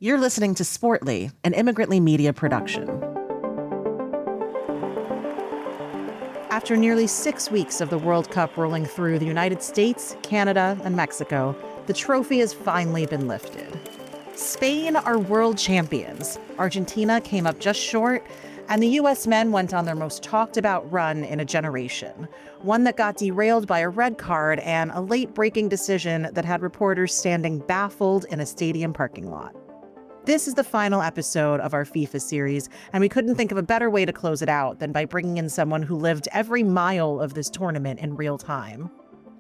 You're listening to Sportly, an Immigrantly Media production. After nearly 6 weeks of the World Cup rolling through the United States, Canada, and Mexico, the trophy has finally been lifted. Spain are world champions. Argentina came up just short, and the U.S. men went on their most talked about run in a generation, one that got derailed by a red card and a late-breaking decision that had reporters standing baffled in a stadium parking lot. This is the final episode of our FIFA series, and we couldn't think of a better way to close it out than by bringing in someone who lived every mile of this tournament in real time.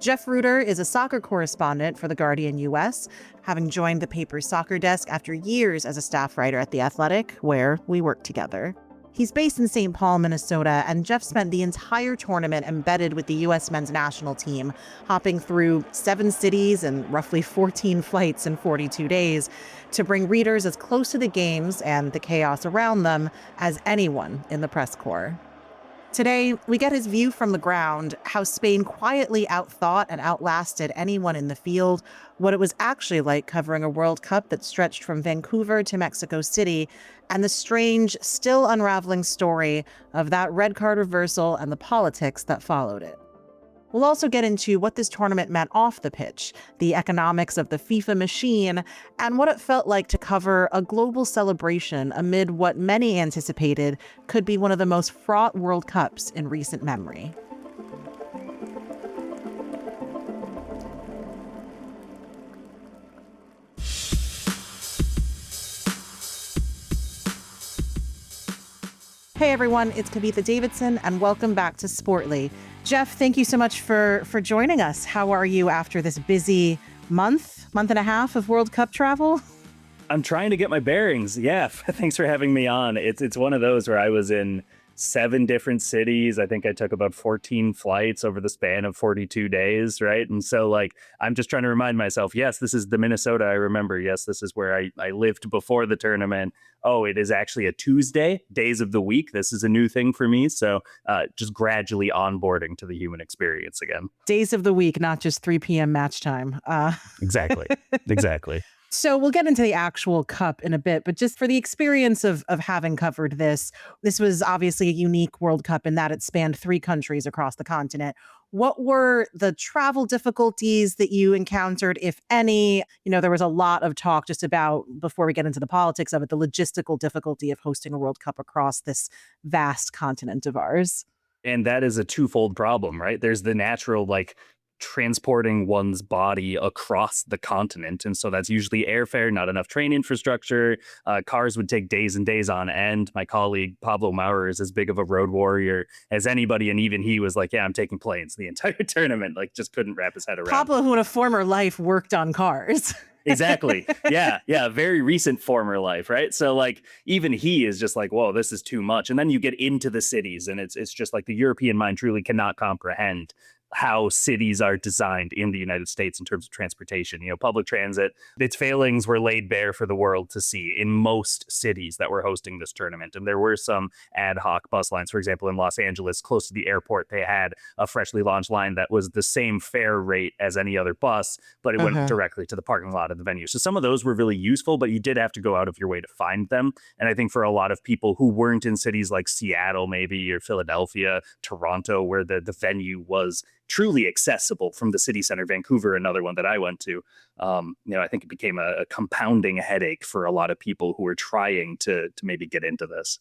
Jeff Rueter is a soccer correspondent for The Guardian US, having joined the paper's soccer desk after years as a staff writer at The Athletic, where we worked together. He's based in St. Paul, Minnesota, and Jeff spent the entire tournament embedded with the U.S. men's national team, hopping through 7 cities and roughly 14 flights in 42 days to bring readers as close to the games and the chaos around them as anyone in the press corps. Today, we get his view from the ground, how Spain quietly outthought and outlasted anyone in the field, what it was actually like covering a World Cup that stretched from Vancouver to Mexico City, and the strange, still unraveling story of that red card reversal and the politics that followed it. We'll also get into what this tournament meant off the pitch, the economics of the FIFA machine, and what it felt like to cover a global celebration amid what many anticipated could be one of the most fraught World Cups in recent memory. Hey everyone, it's Kavitha Davidson, and welcome back to Sportly. Jeff, thank you so much for joining us. How are you after this busy month and a half of World Cup travel? I'm trying to get my bearings. Yeah, thanks for having me on. It's one of those where I was in 7 different cities. I think I took about 14 flights over the span of 42 days, right? And so, I'm just trying to remind myself, yes, this is the Minnesota I remember. Yes, this is where I lived before the tournament. Oh, it is actually a Tuesday, days of the week. This is a new thing for me. So just gradually onboarding to the human experience again. Days of the week, not just 3 p.m. match time. Exactly. So we'll get into the actual cup in a bit, but just for the experience of having covered this was obviously a unique World Cup in that it spanned 3 countries across the continent. What were the travel difficulties that you encountered, if any? You know, there was a lot of talk just about, before we get into the politics of it, the logistical difficulty of hosting a World Cup across this vast continent of ours. And that is a twofold problem, right? There's the natural, transporting one's body across the continent. And so that's usually airfare, not enough train infrastructure. Cars would take days and days on end. My colleague, Pablo Maurer, is as big of a road warrior as anybody. And even he was like, yeah, I'm taking planes the entire tournament, just couldn't wrap his head around. Pablo, who in a former life worked on cars. Exactly. Yeah. Very recent former life, right? So even he is just like, whoa, this is too much. And then you get into the cities and it's just like the European mind truly cannot comprehend how cities are designed in the United States in terms of transportation. Public transit, its failings were laid bare for the world to see in most cities that were hosting this tournament. And there were some ad hoc bus lines. For example, in Los Angeles, close to the airport, they had a freshly launched line that was the same fare rate as any other bus, but it went directly to the parking lot of the venue. So some of those were really useful, but you did have to go out of your way to find them. And I think for a lot of people who weren't in cities like Seattle, maybe, or Philadelphia, Toronto, where the venue was truly accessible from the city center, Vancouver, another one that I went to. I think it became a compounding headache for a lot of people who were trying to maybe get into this.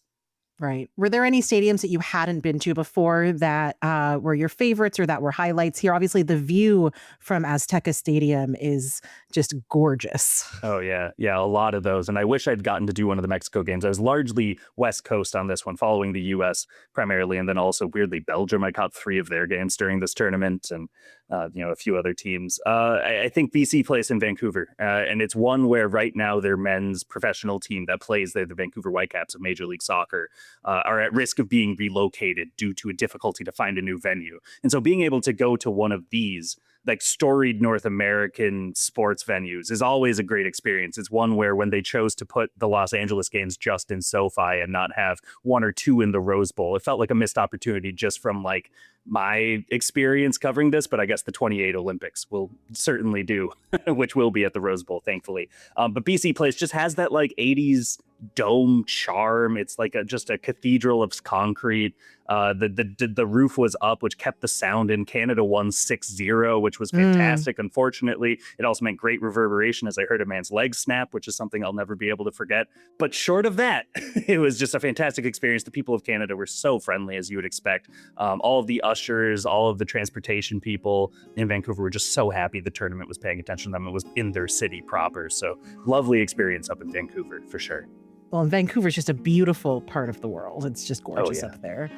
Right. Were there any stadiums that you hadn't been to before that were your favorites or that were highlights here? Obviously, the view from Azteca Stadium is just gorgeous. Oh, yeah. Yeah, a lot of those. And I wish I'd gotten to do one of the Mexico games. I was largely West Coast on this one, following the U.S. primarily, and then also, weirdly, Belgium. I caught 3 of their games during this tournament, and a few other teams. I think BC plays in Vancouver, and it's one where right now their men's professional team that plays there, the Vancouver Whitecaps of Major League Soccer, are at risk of being relocated due to a difficulty to find a new venue. And so being able to go to one of these like storied North American sports venues is always a great experience. It's one where when they chose to put the Los Angeles games just in SoFi and not have one or two in the Rose Bowl, it felt like a missed opportunity just from like my experience covering this, but I guess the 28 Olympics will certainly do, which will be at the Rose Bowl, thankfully. But BC Place just has that like 80s dome charm. It's like just a cathedral of concrete. The roof was up, which kept the sound in. Canada won 6-0, which was fantastic. Unfortunately, it also meant great reverberation as I heard a man's leg snap, which is something I'll never be able to forget. But short of that, it was just a fantastic experience. The people of Canada were so friendly, as you would expect. All of the ushers, all of the transportation people in Vancouver were just so happy the tournament was paying attention to them. It was in their city proper. So lovely experience up in Vancouver, for sure. Well, and Vancouver's just a beautiful part of the world. It's just gorgeous up there.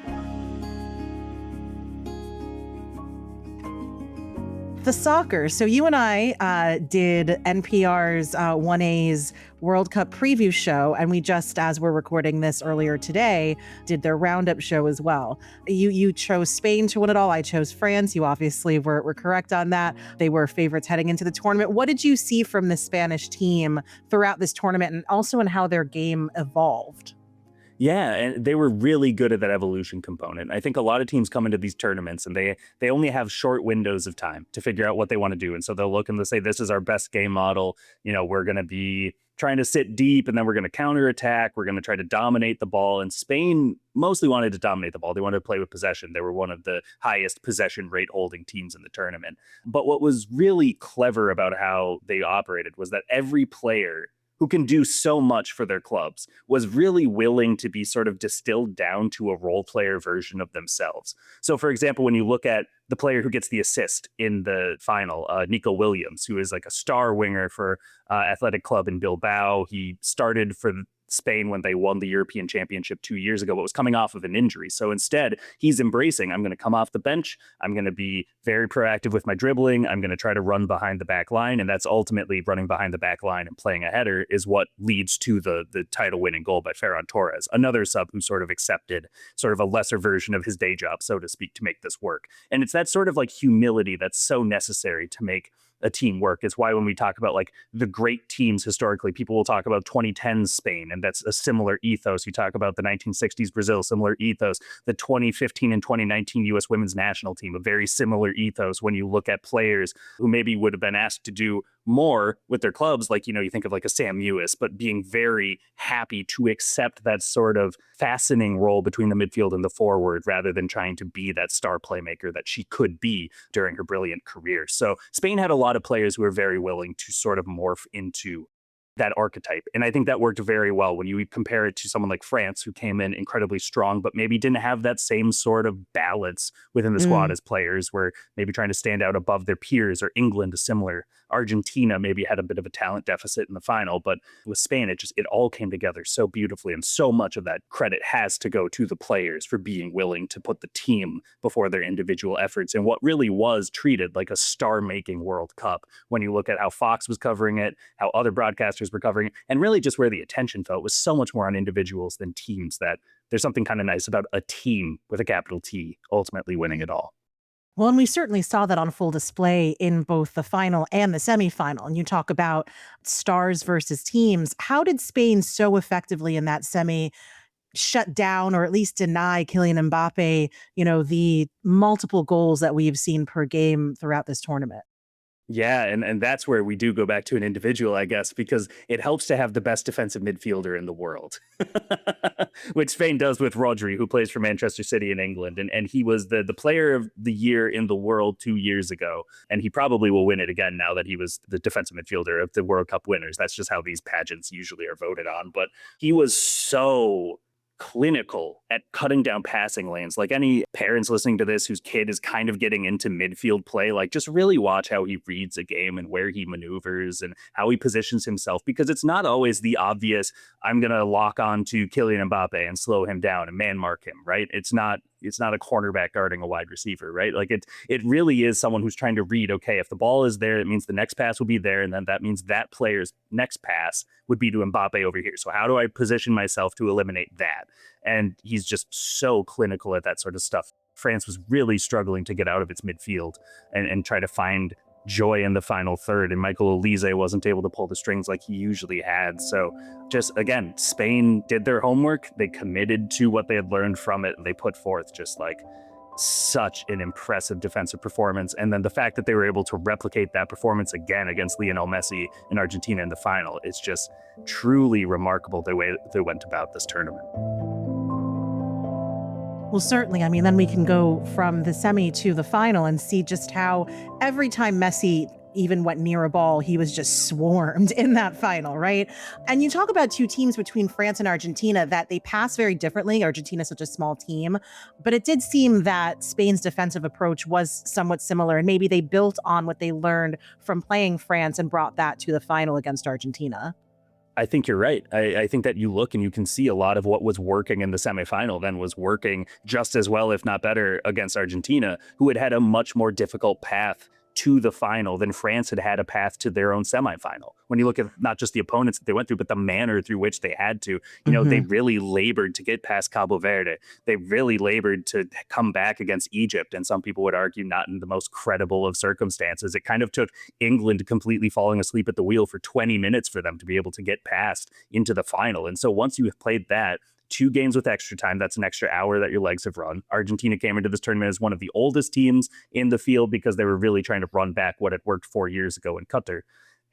The soccer. So you and I did NPR's 1A's World Cup preview show, and we just, as we're recording this earlier today, did their roundup show as well. You chose Spain to win it all. I chose France. You obviously were correct on that. They were favorites heading into the tournament. What did you see from the Spanish team throughout this tournament, and also in how their game evolved? Yeah, and they were really good at that evolution component. I think a lot of teams come into these tournaments and they only have short windows of time to figure out what they want to do. And so they'll look and they'll say, this is our best game model. You know, we're going to be trying to sit deep and then we're going to counterattack. We're going to try to dominate the ball. And Spain mostly wanted to dominate the ball. They wanted to play with possession. They were one of the highest possession rate holding teams in the tournament. But what was really clever about how they operated was that every player who can do so much for their clubs, was really willing to be sort of distilled down to a role player version of themselves. So, for example, when you look at the player who gets the assist in the final, Nico Williams, who is like a star winger for Athletic Club in Bilbao. He started for Spain when they won the European Championship 2 years ago, but was coming off of an injury. So instead, he's embracing, I'm going to come off the bench. I'm going to be very proactive with my dribbling. I'm going to try to run behind the back line. And that's ultimately running behind the back line and playing a header is what leads to the title winning goal by Ferran Torres, another sub who sort of accepted sort of a lesser version of his day job, so to speak, to make this work. And it's that sort of like humility that's so necessary to make a team work. It's why when we talk about like the great teams historically, people will talk about 2010 Spain, and that's a similar ethos. You talk about the 1960s Brazil, similar ethos. The 2015 and 2019 U.S. women's national team, a very similar ethos when you look at players who maybe would have been asked to do more with their clubs, like, you know, you think of like a Sam Mewis, but being very happy to accept that sort of fastening role between the midfield and the forward rather than trying to be that star playmaker that she could be during her brilliant career. So Spain had a lot of players who were very willing to sort of morph into that archetype. And I think that worked very well when you compare it to someone like France, who came in incredibly strong, but maybe didn't have that same sort of balance within the squad as players, were maybe trying to stand out above their peers, or England, a similar. Argentina maybe had a bit of a talent deficit in the final, but with Spain, it all came together so beautifully. And so much of that credit has to go to the players for being willing to put the team before their individual efforts in what really was treated like a star-making World Cup. When you look at how Fox was covering it, how other broadcasters were covering it, and really just where the attention fell, was so much more on individuals than teams, that there's something kind of nice about a team with a capital T ultimately winning it all. Well, and we certainly saw that on full display in both the final and the semifinal. And you talk about stars versus teams. How did Spain so effectively in that semi shut down, or at least deny Kylian Mbappe, you know, the multiple goals that we've seen per game throughout this tournament? Yeah, and that's where we do go back to an individual, I guess, because it helps to have the best defensive midfielder in the world, which Spain does with Rodri, who plays for Manchester City in England. And he was the player of the year in the world 2 years ago. And he probably will win it again now that he was the defensive midfielder of the World Cup winners. That's just how these pageants usually are voted on. But he was so clinical at cutting down passing lanes. Like, any parents listening to this whose kid is kind of getting into midfield play, like, just really watch how he reads a game and where he maneuvers and how he positions himself, because it's not always the obvious, I'm going to lock on to Kylian Mbappe and slow him down and man mark him, right? It's not a cornerback guarding a wide receiver, right? Like, it really is someone who's trying to read, okay, if the ball is there, it means the next pass will be there. And then that means that player's next pass would be to Mbappe over here. So how do I position myself to eliminate that? And he's just so clinical at that sort of stuff. France was really struggling to get out of its midfield and try to find joy in the final third. And Michael Olise wasn't able to pull the strings like he usually had. So just, again, Spain did their homework. They committed to what they had learned from it. And they put forth just like such an impressive defensive performance. And then the fact that they were able to replicate that performance again against Lionel Messi in Argentina in the final, it's just truly remarkable the way they went about this tournament. Well, certainly. I mean, then we can go from the semi to the final and see just how every time Messi even went near a ball, he was just swarmed in that final, right? And you talk about two teams between France and Argentina that they pass very differently. Argentina is such a small team, but it did seem that Spain's defensive approach was somewhat similar, and maybe they built on what they learned from playing France and brought that to the final against Argentina. I think you're right. I think that you look and you can see a lot of what was working in the semifinal then was working just as well, if not better, against Argentina, who had had a much more difficult path to the final than France had a path to their own semifinal. When you look at not just the opponents that they went through, but the manner through which they had to, they really labored to get past Cabo Verde. They really labored to come back against Egypt. And some people would argue not in the most credible of circumstances. It kind of took England completely falling asleep at the wheel for 20 minutes for them to be able to get past into the final. And so once you have played that, 2 games with extra time, that's an extra hour that your legs have run. Argentina came into this tournament as one of the oldest teams in the field because they were really trying to run back what had worked 4 years ago in Qatar.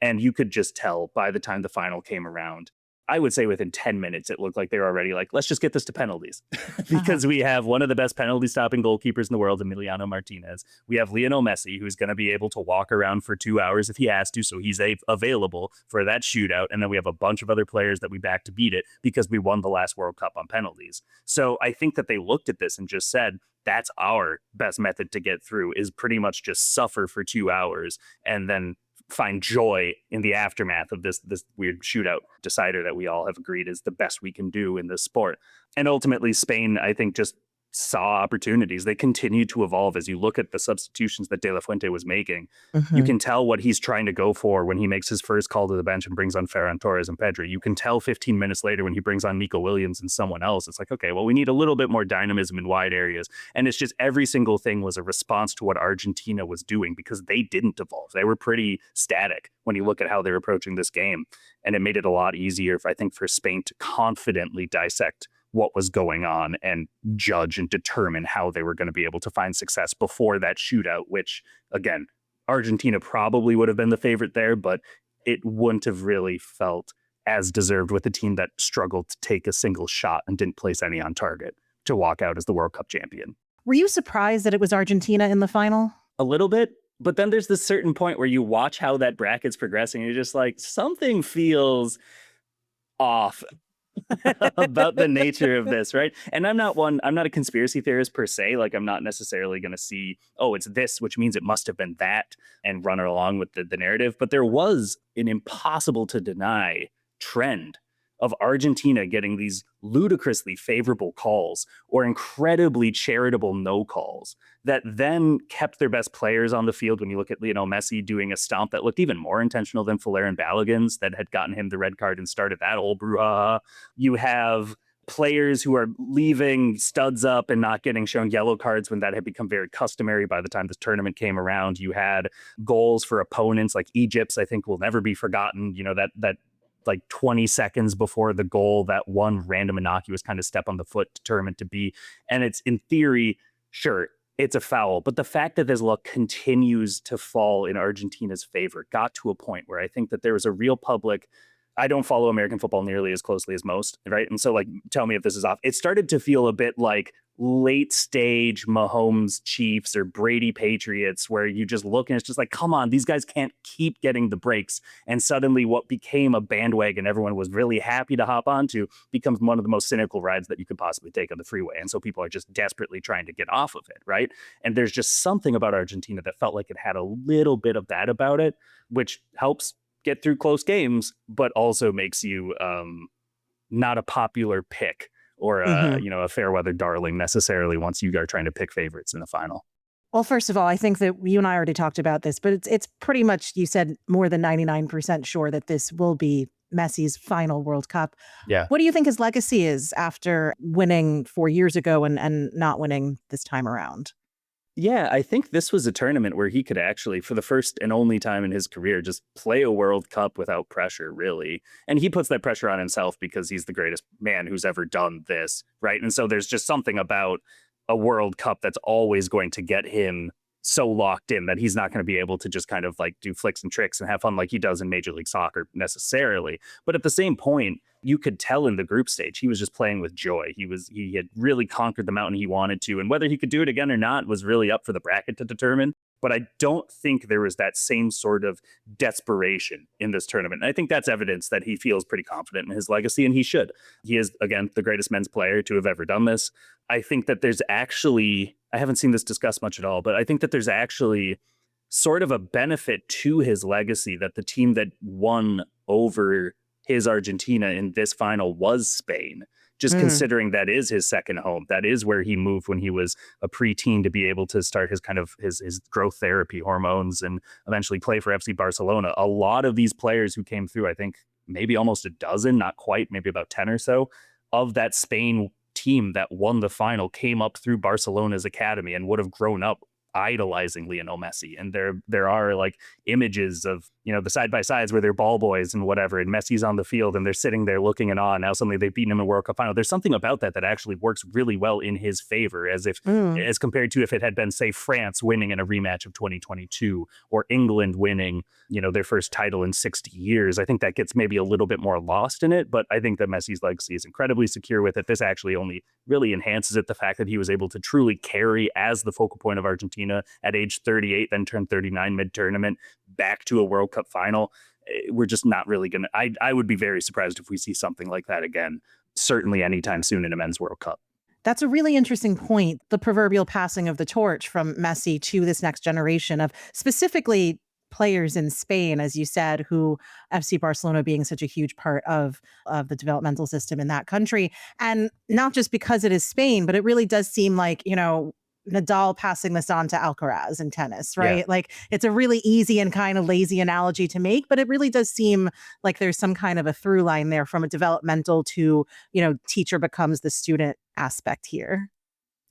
And you could just tell by the time the final came around, I would say within 10 minutes, it looked like they were already like, let's just get this to penalties. Because we have one of the best penalty stopping goalkeepers in the world, Emiliano Martinez. We have Lionel Messi, who's going to be able to walk around for 2 hours if he has to. So he's available for that shootout. And then we have a bunch of other players that we back to beat it because we won the last World Cup on penalties. So I think that they looked at this and just said, that's our best method to get through, is pretty much just suffer for 2 hours and then find joy in the aftermath of this weird shootout decider that we all have agreed is the best we can do in this sport. And ultimately, Spain, I think, just saw opportunities. They continue to evolve as you look at the substitutions that De La Fuente was making. You can tell what he's trying to go for when he makes his first call to the bench and brings on Ferran Torres and Pedri. You can tell 15 minutes later when he brings on Nico Williams and someone else. It's like, okay, well, we need a little bit more dynamism in wide areas. And it's just every single thing was a response to what Argentina was doing because they didn't evolve. They were pretty static when you look at how they're approaching this game. And it made it a lot easier, I think, for Spain to confidently dissect what was going on and judge and determine how they were going to be able to find success before that shootout, which, again, Argentina probably would have been the favorite there, but it wouldn't have really felt as deserved with a team that struggled to take a single shot and didn't place any on target to walk out as the World Cup champion. Were you surprised that it was Argentina in the final? A little bit, but then there's this certain point where you watch how that bracket's progressing and you're just like, something feels off about the nature of this, right? And I'm not a conspiracy theorist per se. Like, I'm not necessarily going to see, oh, it's this, which means it must have been that, and run along with the narrative. But there was an impossible to deny trend of Argentina getting these ludicrously favorable calls or incredibly charitable no calls that then kept their best players on the field. When you look at Lionel Messi doing a stomp that looked even more intentional than Folarin Balogun's that had gotten him the red card and started that whole brouhaha. You have players who are leaving studs up and not getting shown yellow cards when that had become very customary by the time this tournament came around. You had goals for opponents like Egypt's, I think, will never be forgotten. You know, that like 20 seconds before the goal, that one random innocuous kind of step on the foot determined to be. And it's, in theory, sure, it's a foul. But the fact that this luck continues to fall in Argentina's favor got to a point where I think that there was a real public. I don't follow American football nearly as closely as most, right? And so, like, tell me if this is off. It started to feel a bit like late stage Mahomes Chiefs or Brady Patriots, where you just look and it's just like, come on, these guys can't keep getting the breaks. And suddenly what became a bandwagon everyone was really happy to hop onto becomes one of the most cynical rides that you could possibly take on the freeway. And so people are just desperately trying to get off of it, right? And there's just something about Argentina that felt like it had a little bit of that about it, which helps get through close games, but also makes you not a popular pick or a fair weather darling necessarily once you are trying to pick favorites in the final. Well, first of all, I think that you and I already talked about this, but it's pretty much, you said, more than 99% sure that this will be Messi's final World Cup. Yeah. What do you think his legacy is after winning 4 years ago and not winning this time around? Yeah, I think this was a tournament where he could actually, for the first and only time in his career, just play a World Cup without pressure, really. And he puts that pressure on himself because he's the greatest man who's ever done this, right? And so there's just something about a World Cup that's always going to get him so locked in that he's not going to be able to just kind of like do flicks and tricks and have fun like he does in Major League Soccer necessarily. But at the same point, you could tell in the group stage he was just playing with joy. He had really conquered the mountain he wanted to, and whether he could do it again or not was really up for the bracket to determine. But I don't think there was that same sort of desperation in this tournament. And I think that's evidence that he feels pretty confident in his legacy, and he should. He is, again, the greatest men's player to have ever done this. I think that there's actually, I haven't seen this discussed much at all, but I think that there's actually sort of a benefit to his legacy that the team that won over his Argentina in this final was Spain, just considering that is his second home. That is where he moved when he was a preteen to be able to start his kind of his growth therapy hormones and eventually play for FC Barcelona. A lot of these players who came through, I think maybe almost a dozen, not quite, maybe about 10 or so of that Spain team that won the final came up through Barcelona's academy and would have grown up idolizing Lionel Messi. And there are like images of, you know, the side by sides where they're ball boys and whatever, and Messi's on the field and they're sitting there looking in awe. Now suddenly they've beaten him in the World Cup final. There's something about that actually works really well in his favor, as compared to if it had been, say, France winning in a rematch of 2022 or England winning, you know, their first title in 60 years. I think that gets maybe a little bit more lost in it, but I think that Messi's legacy is incredibly secure with it. This actually only really enhances it, the fact that he was able to truly carry as the focal point of Argentina at age 38, then turned 39 mid-tournament, back to a World Cup final. We're just not really going to, I would be very surprised if we see something like that again, certainly anytime soon in a men's World Cup. That's a really interesting point, the proverbial passing of the torch from Messi to this next generation of specifically players in Spain, as you said, who FC Barcelona being such a huge part of the developmental system in that country. And not just because it is Spain, but it really does seem like, you know, Nadal passing this on to Alcaraz in tennis, right? Yeah. Like it's a really easy and kind of lazy analogy to make, but it really does seem like there's some kind of a through line there from a developmental to, you know, teacher becomes the student aspect here.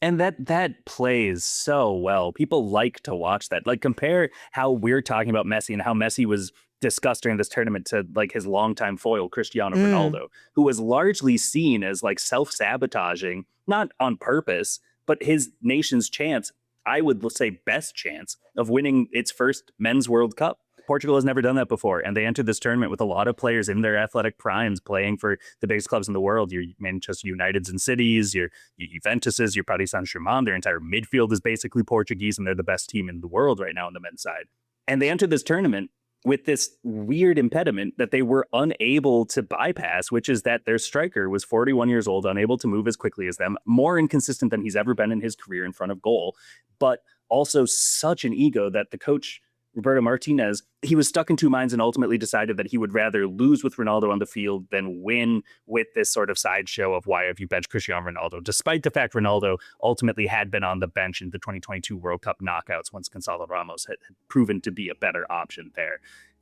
And that plays so well. People like to watch that. Like, compare how we're talking about Messi and how Messi was discussed during this tournament to like his longtime foil, Cristiano Ronaldo, who was largely seen as like self-sabotaging, not on purpose, but his nation's chance, I would say best chance of winning its first men's World Cup. Portugal has never done that before, and they entered this tournament with a lot of players in their athletic primes playing for the biggest clubs in the world. Your Manchester Uniteds and Cities, your Juventuses, your Paris Saint-Germain. Their entire midfield is basically Portuguese, and they're the best team in the world right now on the men's side. And they entered this tournament with this weird impediment that they were unable to bypass, which is that their striker was 41 years old, unable to move as quickly as them, more inconsistent than he's ever been in his career in front of goal, but also such an ego that the coach, Roberto Martinez, he was stuck in two minds and ultimately decided that he would rather lose with Ronaldo on the field than win with this sort of sideshow of why have you benched Cristiano Ronaldo, despite the fact Ronaldo ultimately had been on the bench in the 2022 World Cup knockouts once Gonzalo Ramos had proven to be a better option there.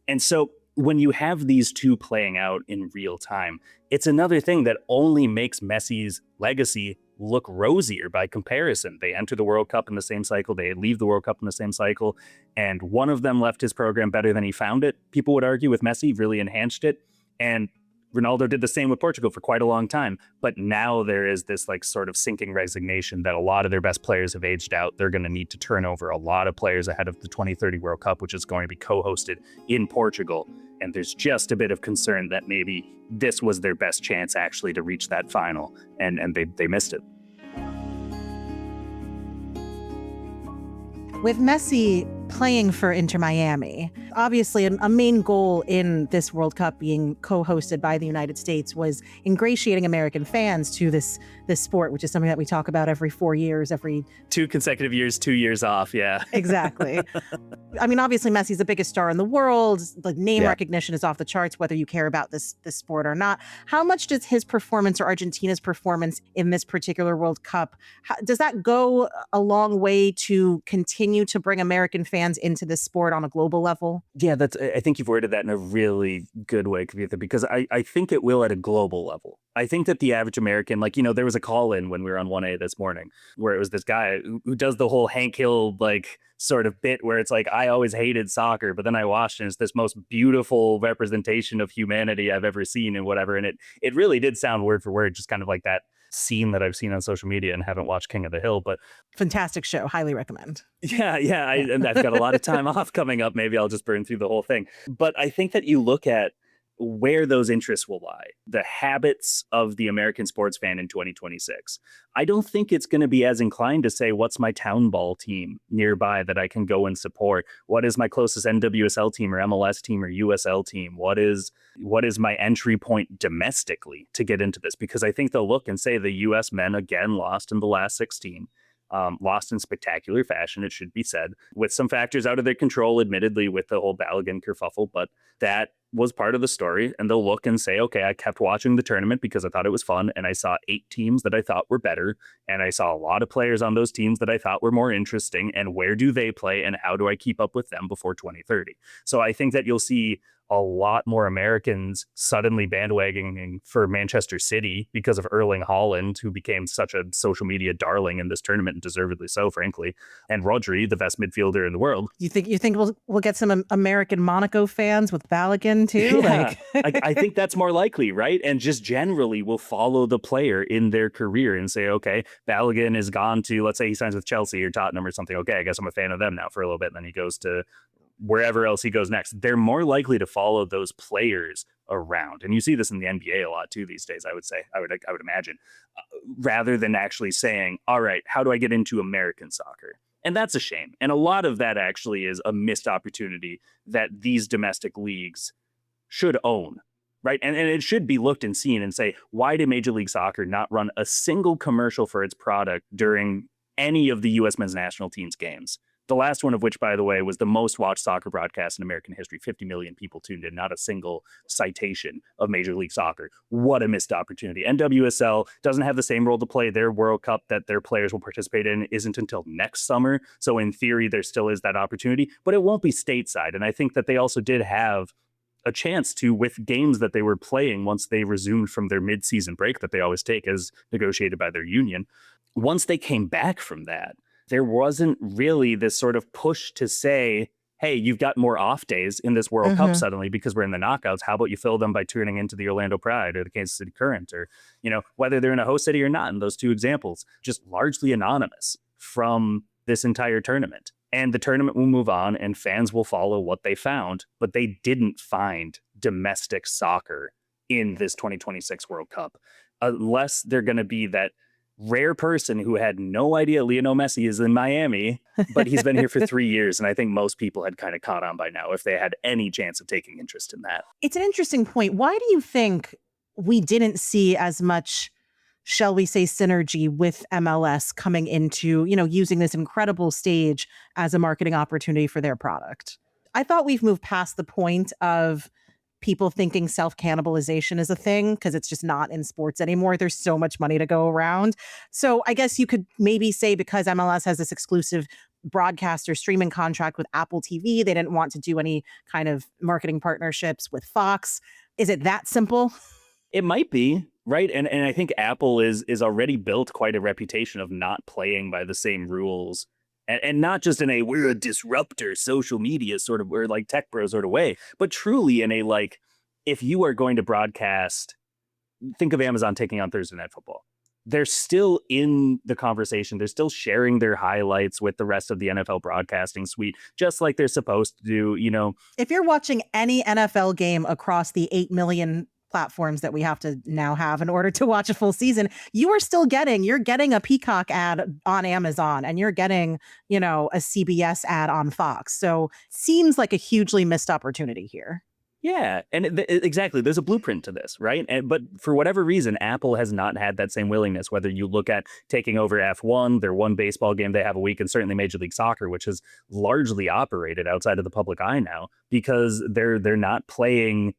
And so when you have these two playing out in real time, it's another thing that only makes Messi's legacy look rosier by comparison. They enter the World Cup in the same cycle. They leave the World Cup in the same cycle. And one of them left his program better than he found it. People would argue with Messi, really enhanced it. And Ronaldo did the same with Portugal for quite a long time. But now there is this like sort of sinking resignation that a lot of their best players have aged out. They're going to need to turn over a lot of players ahead of the 2030 World Cup, which is going to be co-hosted in Portugal. And there's just a bit of concern that maybe this was their best chance actually to reach that final. And they missed it. With Messi playing for Inter Miami, obviously a main goal in this World Cup being co-hosted by the United States was ingratiating American fans to this sport, which is something that we talk about every 4 years, every 2 consecutive years, 2 years off. Yeah, exactly. I mean, obviously Messi's the biggest star in the world. Like name recognition is off the charts, whether you care about this sport or not. How much does his performance or Argentina's performance in this particular World Cup, does that go a long way to continue to bring American fans fans into this sport on a global level? Yeah, I think you've worded that in a really good way, Kavitha, because I think it will at a global level. I think that the average American, like, there was a call in when we were on 1A this morning where it was this guy who does the whole Hank Hill, like, sort of bit where it's like, I always hated soccer, but then I watched and it's this most beautiful representation of humanity I've ever seen and whatever. And it really did sound word for word, just kind of like that scene that I've seen on social media and haven't watched King of the Hill, but Fantastic show. Highly recommend. yeah. And I've got a lot of time off coming up. Maybe I'll just burn through the whole thing. But I think that you look at where those interests will lie, the habits of the American sports fan in 2026. I don't think it's going to be as inclined to say, what's my town ball team nearby that I can go and support? What is my closest NWSL team or MLS team or USL team? What is my entry point domestically to get into this? Because I think they'll look and say the US men again lost in the last 16. Lost in spectacular fashion, it should be said, with some factors out of their control, admittedly, with the whole Balogun kerfuffle, but that was part of the story. And they'll look and say, okay, I kept watching the tournament because I thought it was fun, and I saw 8 teams that I thought were better, and I saw a lot of players on those teams that I thought were more interesting, and where do they play, and how do I keep up with them before 2030? So I think that you'll see a lot more Americans suddenly bandwagoning for Manchester City because of Erling Haaland, who became such a social media darling in this tournament, and deservedly so, frankly, and Rodri, the best midfielder in the world. You think we'll get some American Monaco fans with Balogun too? Yeah, I think that's more likely, right? And just generally will follow the player in their career and say, okay, Balogun is gone to, let's say he signs with Chelsea or Tottenham or something. Okay, I guess I'm a fan of them now for a little bit. And then he goes to wherever else he goes next. They're more likely to follow those players around. And you see this in the NBA a lot too these days, I would say, I would imagine, rather than actually saying, all right, how do I get into American soccer? And that's a shame. And a lot of that actually is a missed opportunity that these domestic leagues should own, right? And it should be looked and seen and say, why did Major League Soccer not run a single commercial for its product during any of the U.S. men's national team's games? The last one of which, by the way, was the most watched soccer broadcast in American history. 50 million people tuned in, not a single citation of Major League Soccer. What a missed opportunity. NWSL doesn't have the same role to play. Their World Cup that their players will participate in isn't until next summer. So in theory, there still is that opportunity, but it won't be stateside. And I think that they also did have a chance to, with games that they were playing once they resumed from their mid-season break that they always take as negotiated by their union. Once they came back from that, there wasn't really this sort of push to say, hey, you've got more off days in this World Cup suddenly because we're in the knockouts. How about you fill them by tuning into the Orlando Pride or the Kansas City Current, or, whether they're in a host city or not, in those two examples, just largely anonymous from this entire tournament. And the tournament will move on and fans will follow what they found, but they didn't find domestic soccer in this 2026 World Cup, unless they're going to be that rare person who had no idea Lionel Messi is in Miami, but he's been here for 3 years. And I think most people had kind of caught on by now if they had any chance of taking interest in that. It's an interesting point. Why do you think we didn't see as much, shall we say, synergy with MLS coming into, using this incredible stage as a marketing opportunity for their product? I thought we've moved past the point of people thinking self-cannibalization is a thing because it's just not in sports anymore. There's so much money to go around. So I guess you could maybe say because MLS has this exclusive broadcast or streaming contract with Apple TV, they didn't want to do any kind of marketing partnerships with Fox. Is it that simple? It might be, right? And I think Apple is already built quite a reputation of not playing by the same rules. And not just in a we're a disruptor social media sort of, we're like tech bro sort of way, but truly in a like, if you are going to broadcast, think of Amazon taking on Thursday Night Football. They're still in the conversation. They're still sharing their highlights with the rest of the NFL broadcasting suite, just like they're supposed to do, If you're watching any NFL game across the 8 million platforms that we have to now have in order to watch a full season, you're getting a Peacock ad on Amazon and you're getting, a CBS ad on Fox. So seems like a hugely missed opportunity here. Yeah, and exactly. There's a blueprint to this, right? But for whatever reason, Apple has not had that same willingness, whether you look at taking over F1, their one baseball game they have a week, and certainly Major League Soccer, which is largely operated outside of the public eye now because they're not playing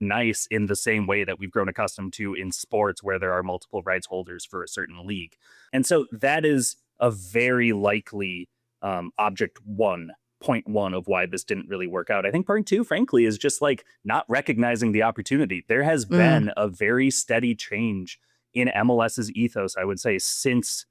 nice in the same way that we've grown accustomed to in sports where there are multiple rights holders for a certain league. And so that is a very likely object one point one of why this didn't really work out. I think part two, frankly, is just like not recognizing the opportunity. There has been a very steady change in MLS's ethos, I would say, since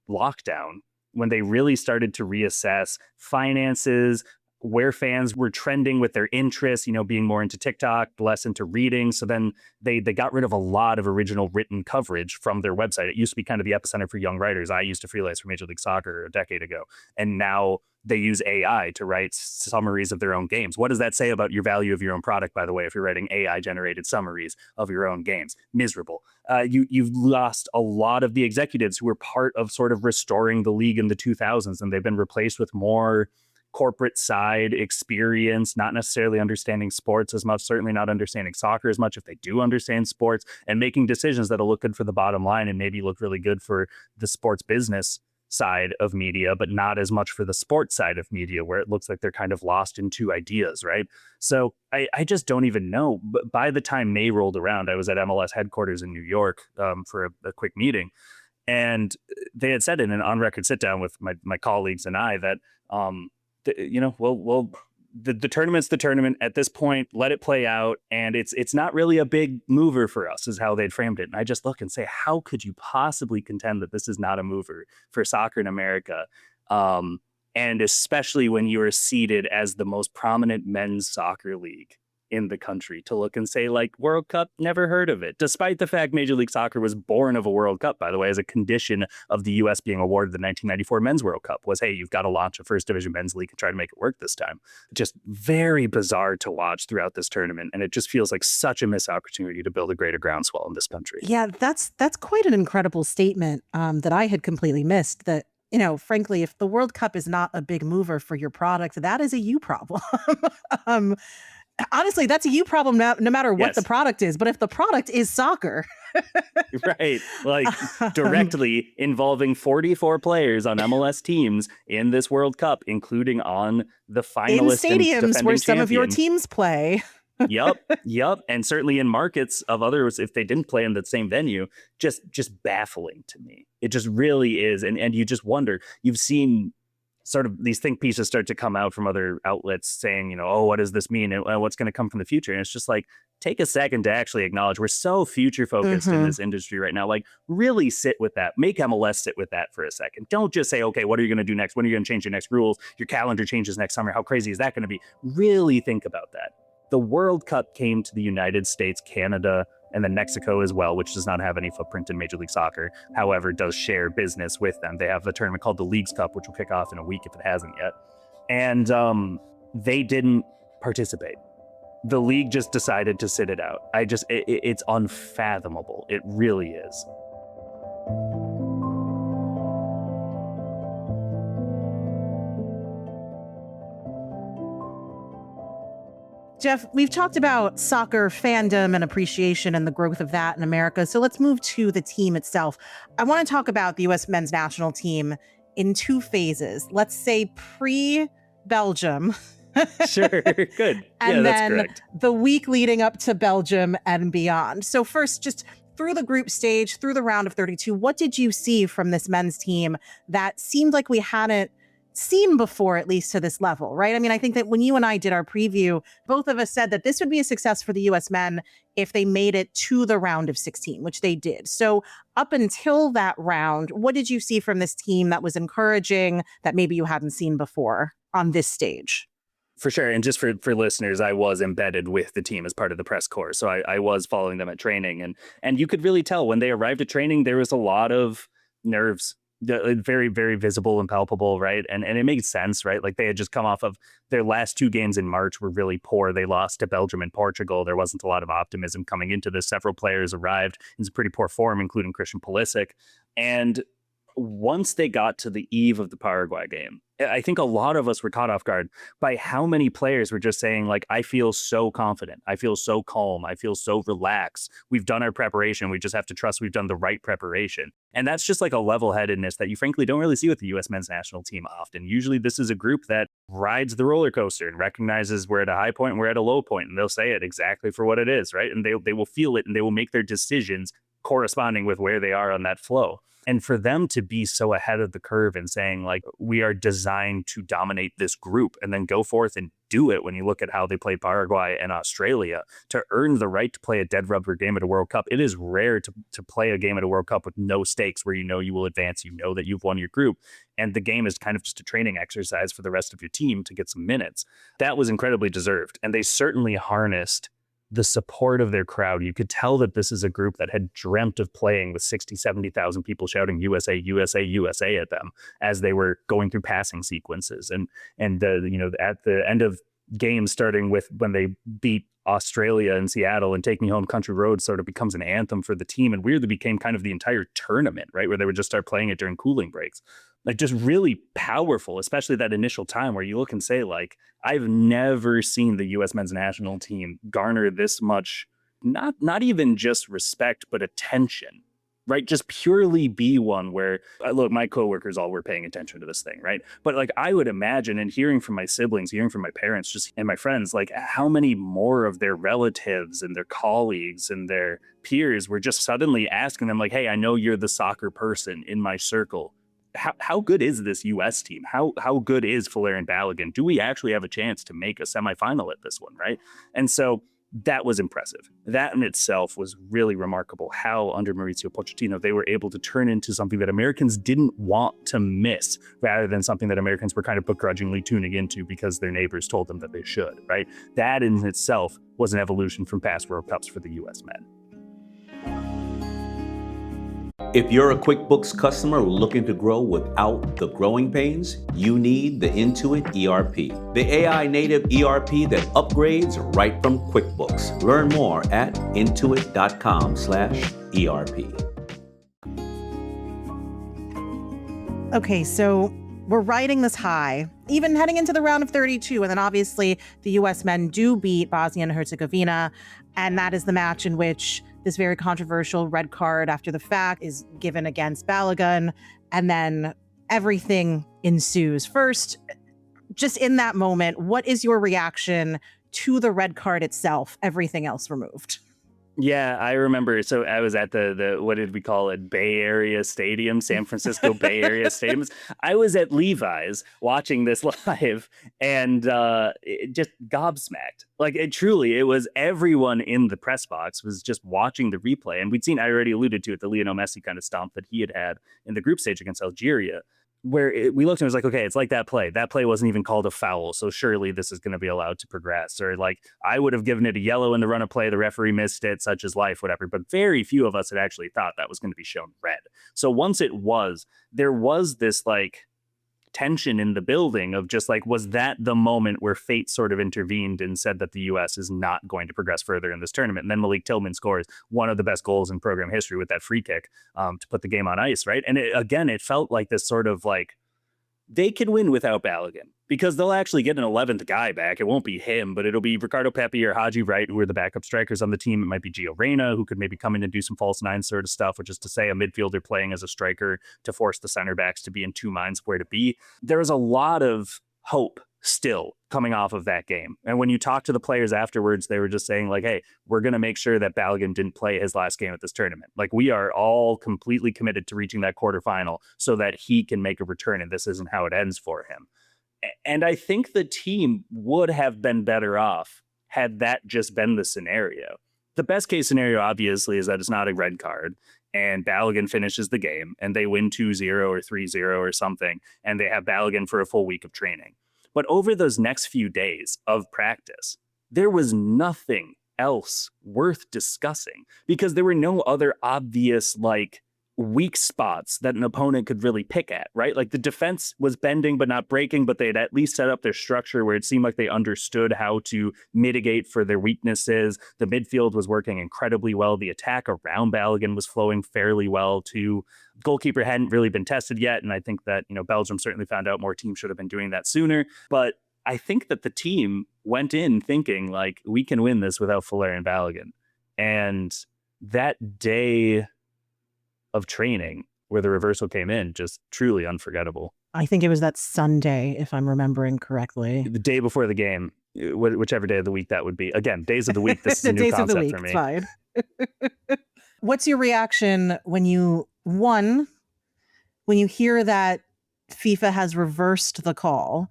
lockdown, when they really started to reassess finances, where fans were trending with their interests, being more into TikTok, less into reading. So then they got rid of a lot of original written coverage from their website. It used to be kind of the epicenter for young writers. I used to freelance for Major League Soccer a decade ago, and now they use AI to write summaries of their own games. What does that say about your value of your own product, by the way, if you're writing AI-generated summaries of your own games? Miserable. You've lost a lot of the executives who were part of sort of restoring the league in the 2000s, and they've been replaced with more corporate side experience, not necessarily understanding sports as much, certainly not understanding soccer as much if they do understand sports, and making decisions that'll look good for the bottom line and maybe look really good for the sports business side of media, but not as much for the sports side of media, where it looks like they're kind of lost in two ideas, right? So I just don't even know. But by the time May rolled around, I was at MLS headquarters in New York for a quick meeting. And they had said in an on-record sit-down with my colleagues and I that, the tournament's the tournament at this point, let it play out. And it's not really a big mover for us, is how they'd framed it. And I just look and say, how could you possibly contend that this is not a mover for soccer in America? And especially when you are seated as the most prominent men's soccer league in the country, to look and say, like, World Cup, never heard of it, despite the fact Major League Soccer was born of a World Cup, by the way, as a condition of the U.S. being awarded the 1994 Men's World Cup, was, hey, you've got to launch a first division men's league and try to make it work this time. Just very bizarre to watch throughout this tournament. And it just feels like such a missed opportunity to build a greater groundswell in this country. Yeah, that's quite an incredible statement that I had completely missed. That, frankly, if the World Cup is not a big mover for your product, that is a you problem. Honestly, that's a you problem no matter what the product is. But if the product is soccer, right, like directly involving 44 players on MLS teams in this World Cup, including on the finalist in stadiums where some champion. of your teams play. Yep. And certainly in markets of others, if they didn't play in the same venue, just baffling to me. It just really is. And you just wonder, you've seen sort of these think pieces start to come out from other outlets saying, oh, what does this mean? And what's going to come from the future? And it's just like, take a second to actually acknowledge we're so future focused in this industry right now. Like, really sit with that. Make MLS sit with that for a second. Don't just say, okay, what are you going to do next? When are you going to change your next rules? Your calendar changes next summer. How crazy is that going to be? Really think about that. The World Cup came to the United States, Canada, and then Mexico as well, which does not have any footprint in Major League Soccer, however, does share business with them. They have a tournament called the Leagues Cup, which will kick off in a week if it hasn't yet. And they didn't participate. The league just decided to sit it out. It's unfathomable. It really is. Jeff, we've talked about soccer fandom and appreciation and the growth of that in America. So let's move to the team itself. I want to talk about the U.S. men's national team in two phases. Let's say pre-Belgium. Sure, good. And that's then correct. The week leading up to Belgium and beyond. So first, just through the group stage, through the round of 32, what did you see from this men's team that seemed like we hadn't seen before, at least to this level, right? I mean, I think that when you and I did our preview, both of us said that this would be a success for the U.S. men if they made it to the round of 16, which they did. So up until that round, what did you see from this team that was encouraging that maybe you hadn't seen before on this stage? For sure. And just for listeners, I was embedded with the team as part of the press corps. So I was following them at training. And you could really tell when they arrived at training, there was a lot of nerves. Very, very visible and palpable, right? And it made sense, right? Like, they had just come off of their last two games in March were really poor. They lost to Belgium and Portugal. There wasn't a lot of optimism coming into this. Several players arrived in some pretty poor form, including Christian Pulisic. And once they got to the eve of the Paraguay game, I think a lot of us were caught off guard by how many players were just saying, like, I feel so confident. I feel so calm. I feel so relaxed. We've done our preparation. We just have to trust we've done the right preparation. And that's just like a level-headedness that you frankly don't really see with the U.S. men's national team often. Usually this is a group that rides the roller coaster and recognizes we're at a high point and we're at a low point, and they'll say it exactly for what it is, right? And they will feel it and they will make their decisions corresponding with where they are on that flow. And for them to be so ahead of the curve and saying, like, we are designed to dominate this group and then go forth and do it, when you look at how they played Paraguay and Australia, to earn the right to play a dead rubber game at a World Cup. It is rare to play a game at a World Cup with no stakes, where you know you will advance, you know that you've won your group, and the game is kind of just a training exercise for the rest of your team to get some minutes. That was incredibly deserved, and they certainly harnessed the support of their crowd. You could tell that this is a group that had dreamt of playing with 60, 70,000 people shouting USA, USA, USA at them as they were going through passing sequences. And at the end of games, starting with when they beat Australia in Seattle, and Take Me Home Country Road sort of becomes an anthem for the team, and weirdly became kind of the entire tournament, right? Where they would just start playing it during cooling breaks. Like, just really powerful, especially that initial time where you look and say, like, I've never seen the U.S. men's national team garner this much, not even just respect, but attention, right? Just purely be one where, look, my coworkers all were paying attention to this thing, right? But like, I would imagine, and hearing from my siblings, hearing from my parents, just and my friends, like, how many more of their relatives and their colleagues and their peers were just suddenly asking them, like, hey, I know you're the soccer person in my circle. How good is this U.S. team? How good is Fuller and Balogun? Do we actually have a chance to make a semifinal at this one, right? And so that was impressive. That in itself was really remarkable, how under Mauricio Pochettino they were able to turn into something that Americans didn't want to miss, rather than something that Americans were kind of begrudgingly tuning into because their neighbors told them that they should, right? That in itself was an evolution from past World Cups for the U.S. men. If you're a QuickBooks customer looking to grow without the growing pains, you need the Intuit ERP, the AI native ERP that upgrades right from QuickBooks. Learn more at intuit.com/ERP. Okay, so we're riding this high, even heading into the round of 32. And then obviously the U.S. men do beat Bosnia and Herzegovina. And that is the match in which this very controversial red card after the fact is given against Balogun. And then everything ensues. First, just in that moment, what is your reaction to the red card itself, everything else removed? Yeah, I remember. So I was at the what did we call it? Bay Area Stadium, San Francisco Bay Area Stadium. I was at Levi's watching this live, and just gobsmacked. Like, it was everyone in the press box was just watching the replay. And I already alluded to it, the Lionel Messi kind of stomp that he had in the group stage against Algeria, where we looked and it was like, okay, it's like that play. That play wasn't even called a foul, so surely this is going to be allowed to progress. Or like, I would have given it a yellow in the run of play. The referee missed it, such as life, whatever. But very few of us had actually thought that was going to be shown red. So once there was this like tension in the building of just like, was that the moment where fate sort of intervened and said that the U.S. is not going to progress further in this tournament? And then Malik Tillman scores one of the best goals in program history with that free kick to put the game on ice, right? And it felt like this sort of like, they can win without Balogun because they'll actually get an 11th guy back. It won't be him, but it'll be Ricardo Pepi or Haji Wright, who are the backup strikers on the team. It might be Gio Reyna, who could maybe come in and do some false nine sort of stuff, which is to say a midfielder playing as a striker to force the center backs to be in two minds where to be. There is a lot of hope still coming off of that game. And when you talk to the players afterwards, they were just saying like, hey, we're going to make sure that Balogun didn't play his last game at this tournament. Like, we are all completely committed to reaching that quarterfinal so that he can make a return, and this isn't how it ends for him. And I think the team would have been better off had that just been the scenario. The best case scenario, obviously, is that it's not a red card and Balogun finishes the game and they win 2-0 or 3-0 or something, and they have Balogun for a full week of training. But over those next few days of practice, there was nothing else worth discussing because there were no other obvious, like, weak spots that an opponent could really pick at, right? Like, the defense was bending but not breaking, but they'd at least set up their structure where it seemed like they understood how to mitigate for their weaknesses. The midfield was working incredibly well. The attack around Balogun was flowing fairly well too. Goalkeeper hadn't really been tested yet, and I think that, Belgium certainly found out more teams should have been doing that sooner. But I think that the team went in thinking, like, we can win this without Fuller and Balogun. And that day of training where the reversal came in, just truly unforgettable. I think it was that Sunday, if I'm remembering correctly. The day before the game, whichever day of the week that would be. Again, days of the week, this is a new concept for me. Fine. What's your reaction when you, one, when you hear that FIFA has reversed the call,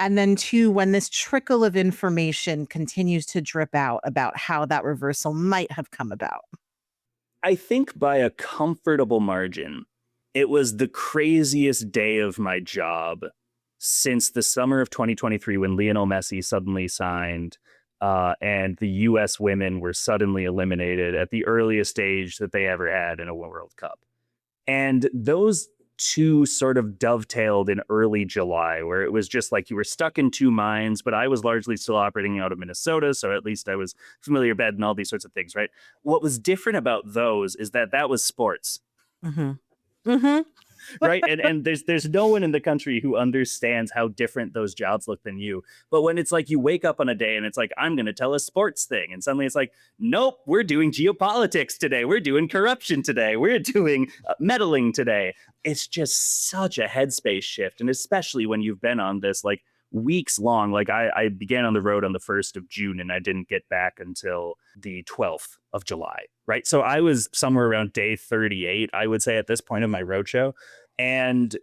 and then two, when this trickle of information continues to drip out about how that reversal might have come about? I think by a comfortable margin, it was the craziest day of my job since the summer of 2023 when Lionel Messi suddenly signed and the US women were suddenly eliminated at the earliest stage that they ever had in a World Cup. And those two sort of dovetailed in early July, where it was just like you were stuck in two minds, but I was largely still operating out of Minnesota. So at least I was familiar bed and all these sorts of things, right? What was different about those is that that was sports. Mm-hmm. Mm-hmm. Right. And there's no one in the country who understands how different those jobs look than you. But when it's like you wake up on a day and it's like, I'm going to tell a sports thing. And suddenly it's like, nope, we're doing geopolitics today. We're doing corruption today. We're doing meddling today. It's just such a headspace shift. And especially when you've been on this like weeks long, like I began on the road on the 1st of June and I didn't get back until the 12th of July. Right. So I was somewhere around day 38, I would say, at this point of my roadshow. And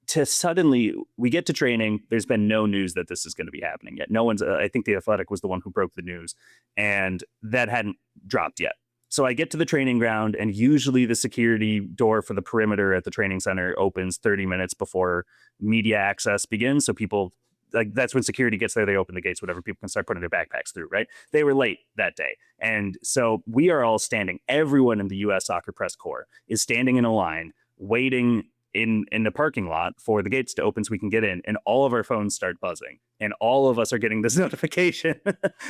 to suddenly we get to training, there's been no news that this is going to be happening yet. No one's I think The Athletic was the one who broke the news and that hadn't dropped yet. So I get to the training ground and usually the security door for the perimeter at the training center opens 30 minutes before media access begins. So people like that's when security gets there, they open the gates, whatever, people can start putting their backpacks through, right? They were late that day. And so we are all standing, everyone in the US Soccer Press Corps is standing in a line waiting in the parking lot for the gates to open so we can get in, and all of our phones start buzzing and all of us are getting this notification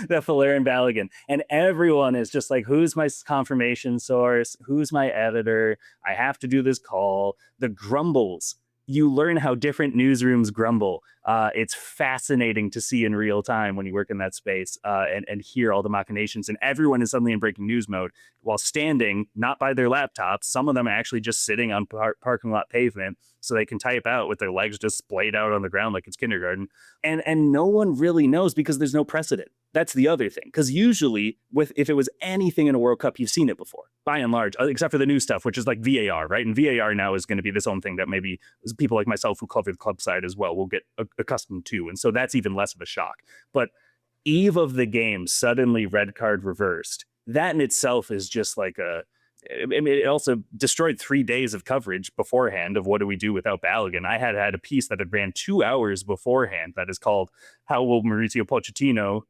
that Valerian Balogun, and everyone is just like, who's my confirmation source? Who's my editor? I have to do this call. The grumbles, you learn how different newsrooms grumble. It's fascinating to see in real time when you work in that space and hear all the machinations, and everyone is suddenly in breaking news mode while standing, not by their laptops. Some of them are actually just sitting on parking lot pavement so they can type out with their legs just splayed out on the ground like it's kindergarten. And no one really knows because there's no precedent. That's the other thing. Because usually if it was anything in a World Cup, you've seen it before, by and large, except for the new stuff, which is like VAR, right? And VAR now is going to be this own thing that maybe people like myself who cover the club side as well will get accustomed to. And so that's even less of a shock. But eve of the game, suddenly red card reversed. That in itself is just like it also destroyed 3 days of coverage beforehand of what do we do without Balogun. I had a piece that had ran 2 hours beforehand that is called How Will Mauricio Pochettino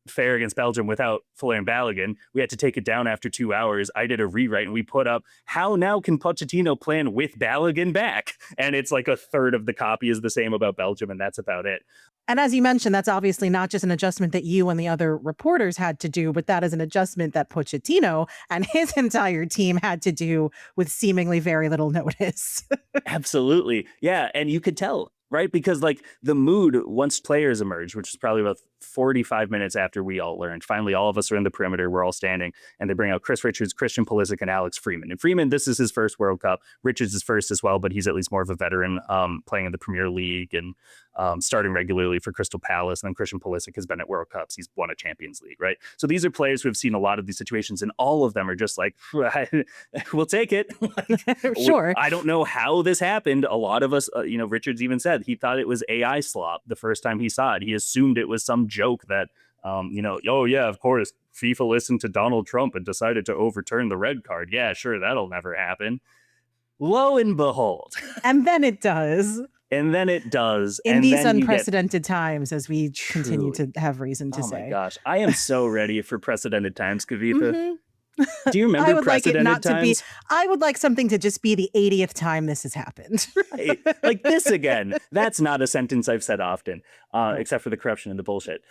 Fare Against Belgium Without Valerian Balogun. We had to take it down after 2 hours. I did a rewrite and we put up how now can Pochettino plan with Balogun back? And it's like a third of the copy is the same about Belgium, and that's about it. And as you mentioned, that's obviously not just an adjustment that you and the other reporters had to do, but that is an adjustment that Pochettino and his entire team had to do with seemingly very little notice. Absolutely. Yeah. And you could tell, right? Because like the mood once players emerged, which is probably about 45 minutes after we all learned, finally, all of us are in the perimeter. We're all standing and they bring out Chris Richards, Christian Pulisic, and Alex Freeman. And Freeman, this is his first World Cup. Richards is first as well, but he's at least more of a veteran playing in the Premier League and starting regularly for Crystal Palace. And then Christian Pulisic has been at World Cups. He's won a Champions League, right? So these are players who have seen a lot of these situations, and all of them are just like, we'll take it. Sure. I don't know how this happened. A lot of us, Richards even said he thought it was AI slop the first time he saw it. He assumed it was some joke that, oh yeah, of course, FIFA listened to Donald Trump and decided to overturn the red card. Yeah, sure, that'll never happen. Lo and behold. And then it does. And then it does. In these unprecedented times, as we continue to have reason to say. Oh my gosh, I am so ready for precedented times, Kavitha. Mm-hmm. Do you remember I would precedented like it not times? To be. I would like something to just be the 80th time this has happened. Right. Like this again. That's not a sentence I've said often, except for the corruption and the bullshit.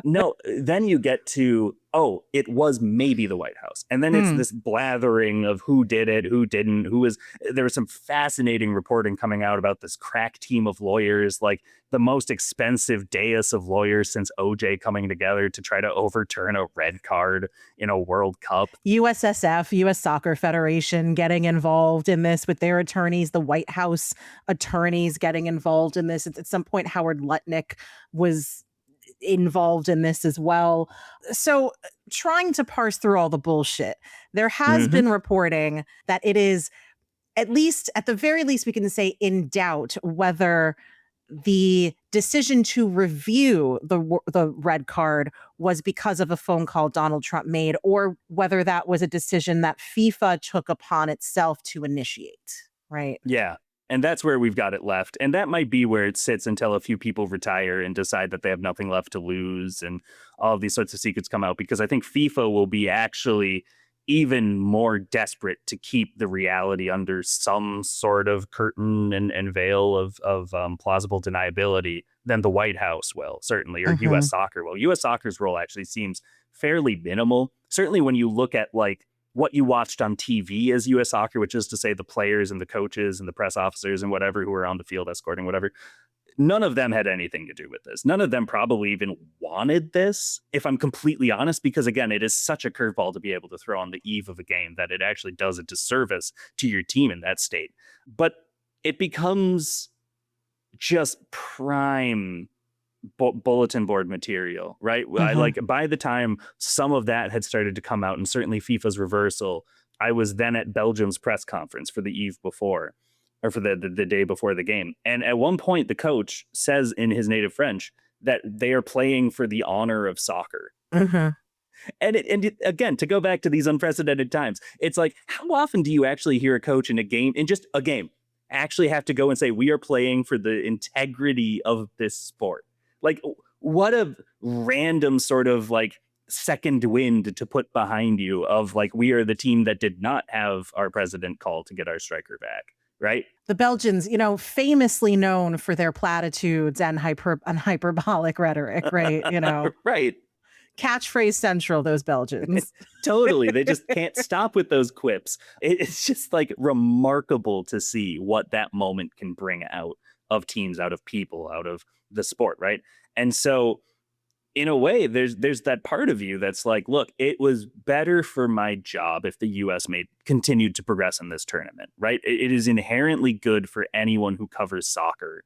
No, then you get to, it was maybe the White House. And then it's this blathering of who did it, who didn't, there was some fascinating reporting coming out about this crack team of lawyers, like the most expensive dais of lawyers since OJ coming together to try to overturn a red card in a World Cup. USSF, US Soccer Federation, getting involved in this with their attorneys, the White House attorneys getting involved in this. At some point, Howard Lutnick was involved in this as well. So trying to parse through all the bullshit, there has been reporting that it is at the very least, we can say in doubt whether the decision to review the red card was because of a phone call Donald Trump made, or whether that was a decision that FIFA took upon itself to initiate, right? Yeah. And that's where we've got it left. And that might be where it sits until a few people retire and decide that they have nothing left to lose and all of these sorts of secrets come out, because I think FIFA will be actually even more desperate to keep the reality under some sort of curtain and veil of plausible deniability than the White House will, certainly, or U.S. soccer will. U.S. soccer's role actually seems fairly minimal. Certainly when you look at like what you watched on TV as U.S. soccer, which is to say the players and the coaches and the press officers and whatever who were on the field escorting whatever, none of them had anything to do with this. None of them probably even wanted this, if I'm completely honest, because again, it is such a curveball to be able to throw on the eve of a game that it actually does a disservice to your team in that state. But it becomes just prime bulletin board material, right? I like by the time some of that had started to come out, and certainly FIFA's reversal, I was then at Belgium's press conference for the eve before, or for the day before the game. And at one point, the coach says in his native French that they are playing for the honor of soccer. And again, to go back to these unprecedented times, it's like, how often do you actually hear a coach in just a game, actually have to go and say, we are playing for the integrity of this sport? Like, what a random sort of like second wind to put behind you of like, we are the team that did not have our president call to get our striker back, right? The Belgians, famously known for their platitudes and hyperbolic rhetoric, right? Right. Catchphrase central, those Belgians. Totally. They just can't stop with those quips. It's just like remarkable to see what that moment can bring out of teams, out of people, out of the sport, right? And so in a way, there's that part of you that's like, look, it was better for my job if the US continued to progress in this tournament, right? It is inherently good for anyone who covers soccer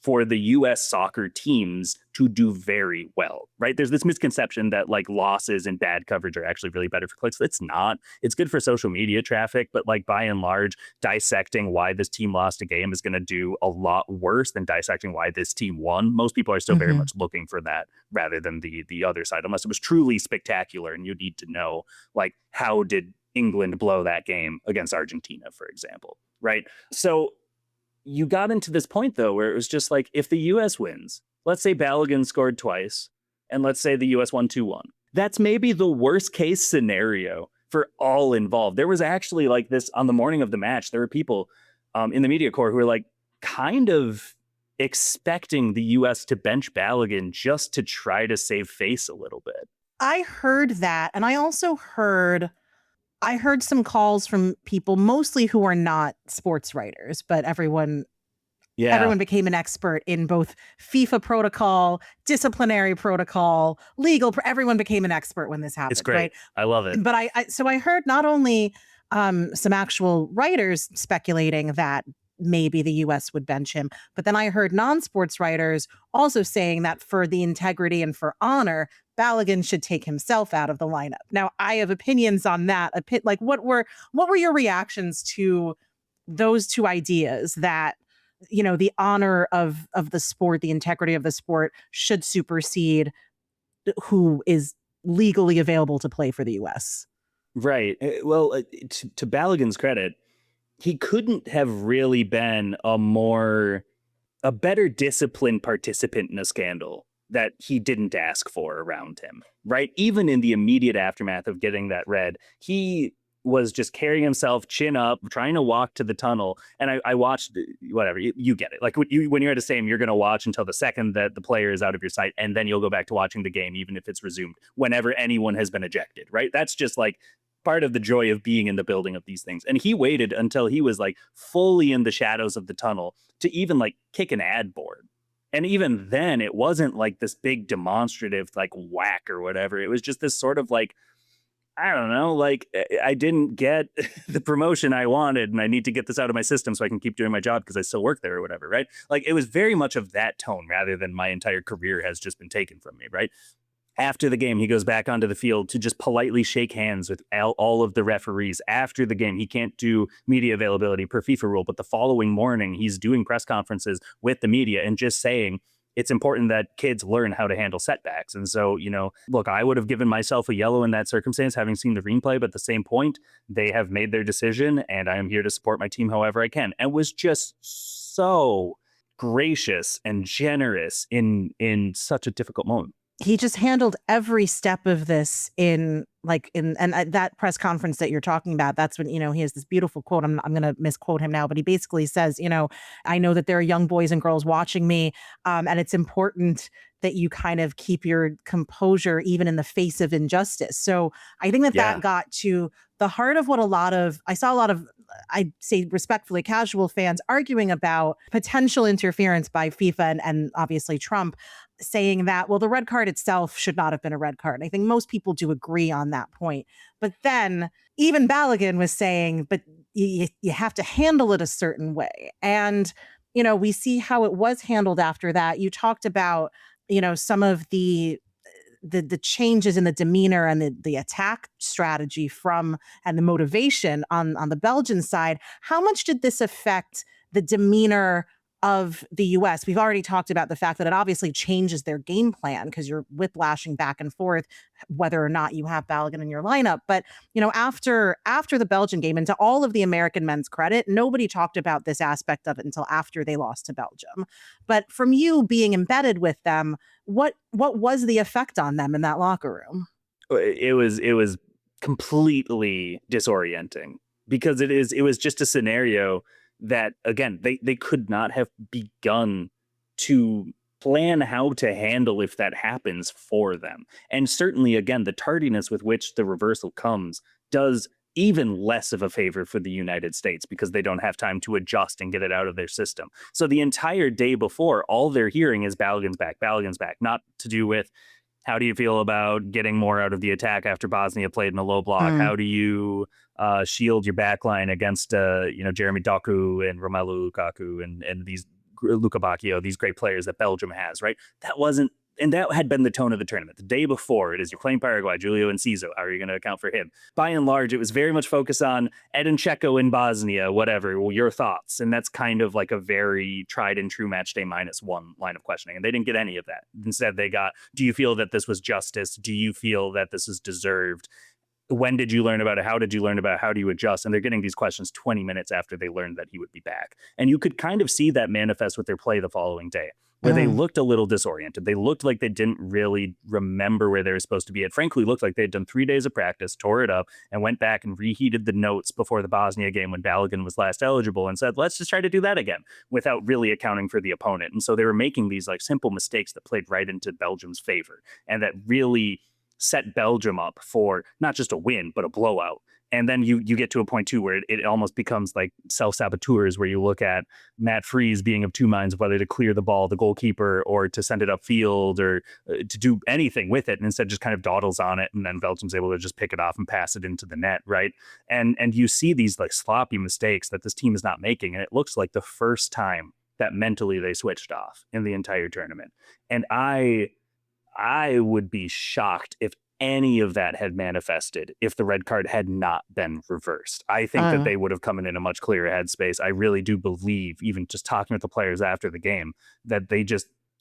for the US soccer teams to do very well, right? There's this misconception that like losses and bad coverage are actually really better for clicks. It's not. It's good for social media traffic, but like by and large, dissecting why this team lost a game is going to do a lot worse than dissecting why this team won. Most people are still very much looking for that rather than the other side, unless it was truly spectacular and you need to know like, how did England blow that game against Argentina, for example, right? So you got into this point, though, where it was just like, if the U.S. wins, let's say Balogun scored twice, and let's say the U.S. won 2-1. That's maybe the worst case scenario for all involved. There was actually like this on the morning of the match. There were people in the media corps who were like kind of expecting the U.S. to bench Balogun just to try to save face a little bit. I heard that. And I also heard some calls from people, mostly who are not sports writers, but everyone became an expert in both FIFA protocol, disciplinary protocol, legal. Everyone became an expert when this happened. It's great. Right? I love it. But I heard not only some actual writers speculating that maybe the U.S. would bench him, but then I heard non-sports writers also saying that for the integrity and for honor, Balogun should take himself out of the lineup. Now, I have opinions on that. Like, what were your reactions to those two ideas that, the honor of the sport, the integrity of the sport should supersede who is legally available to play for the U.S.? Right. Well, to Balogun's credit, he couldn't have really been a better disciplined participant in a scandal that he didn't ask for around him, right? Even in the immediate aftermath of getting that red, he was just carrying himself chin up, trying to walk to the tunnel. And I watched, whatever, you get it. Like when you're at a stadium, you're going to watch until the second that the player is out of your sight, and then you'll go back to watching the game, even if it's resumed, whenever anyone has been ejected, right? That's just like part of the joy of being in the building of these things. And he waited until he was like fully in the shadows of the tunnel to even like kick an ad board. And even then, it wasn't like this big demonstrative like whack or whatever. It was just this sort of like, I don't know, like I didn't get the promotion I wanted and I need to get this out of my system so I can keep doing my job because I still work there or whatever, right? Like it was very much of that tone rather than my entire career has just been taken from me, right? After the game, he goes back onto the field to just politely shake hands with all of the referees. After the game, he can't do media availability per FIFA rule, but the following morning, he's doing press conferences with the media and just saying it's important that kids learn how to handle setbacks. And so, look, I would have given myself a yellow in that circumstance, having seen the replay, but at the same point, they have made their decision, and I am here to support my team however I can. And was just so gracious and generous in such a difficult moment. He just handled every step of this and at that press conference that you're talking about, that's when, he has this beautiful quote. I'm going to misquote him now, but he basically says, I know that there are young boys and girls watching me, and it's important that you kind of keep your composure even in the face of injustice. So I think that got to the heart of what I saw a lot of, I'd say respectfully, casual fans arguing about potential interference by FIFA and obviously Trump, saying that, well, the red card itself should not have been a red card. And I think most people do agree on that point. But then even Balogun was saying, but you have to handle it a certain way. And, we see how it was handled after that. You talked about, some of the changes in the demeanor and the attack strategy and the motivation on the Belgian side. How much did this affect the demeanor of the US? We've already talked about the fact that it obviously changes their game plan because you're whiplashing back and forth whether or not you have Balogun in your lineup. But, after the Belgian game, and to all of the American men's credit, nobody talked about this aspect of it until after they lost to Belgium. But from you being embedded with them, what was the effect on them in that locker room? It was completely disorienting because it was just a scenario that, again, they could not have begun to plan how to handle if that happens for them. And certainly, again, the tardiness with which the reversal comes does even less of a favor for the United States because they don't have time to adjust and get it out of their system. So the entire day before, all they're hearing is Balogun's back, not to do with how do you feel about getting more out of the attack after Bosnia played in a low block? How do you shield your back line against Jeremy Doku and Romelu Lukaku and these Luka Bacchio, these great players that Belgium has, right? And that had been the tone of the tournament. The day before, it is you're playing Paraguay, Julio Enciso. How are you going to account for him? By and large, it was very much focused on Edin Dzeko in Bosnia, whatever, your thoughts. And that's kind of like a very tried and true match day -1 line of questioning. And they didn't get any of that. Instead, they got, do you feel that this was justice? Do you feel that this is deserved? When did you learn about it? How did you learn about it? How do you adjust? And they're getting these questions 20 minutes after they learned that he would be back. And you could kind of see that manifest with their play the following day, where they looked a little disoriented. They looked like they didn't really remember where they were supposed to be. It frankly looked like they'd done 3 days of practice, tore it up, and went back and reheated the notes before the Bosnia game when Balogun was last eligible and said, let's just try to do that again without really accounting for the opponent. And so they were making these like simple mistakes that played right into Belgium's favor and that really set Belgium up for not just a win, but a blowout. And then you get to a point, too, where it almost becomes like self-saboteurs, where you look at Matt Freese being of two minds whether to clear the ball, the goalkeeper, or to send it upfield or to do anything with it. And instead just kind of dawdles on it. And then Belgium's able to just pick it off and pass it into the net, right? And you see these like sloppy mistakes that this team is not making. And it looks like the first time that mentally they switched off in the entire tournament. And I would be shocked if any of that had manifested if the red card had not been reversed. I think that they would have come in a much clearer headspace. I really do believe, even just talking with the players after the game, that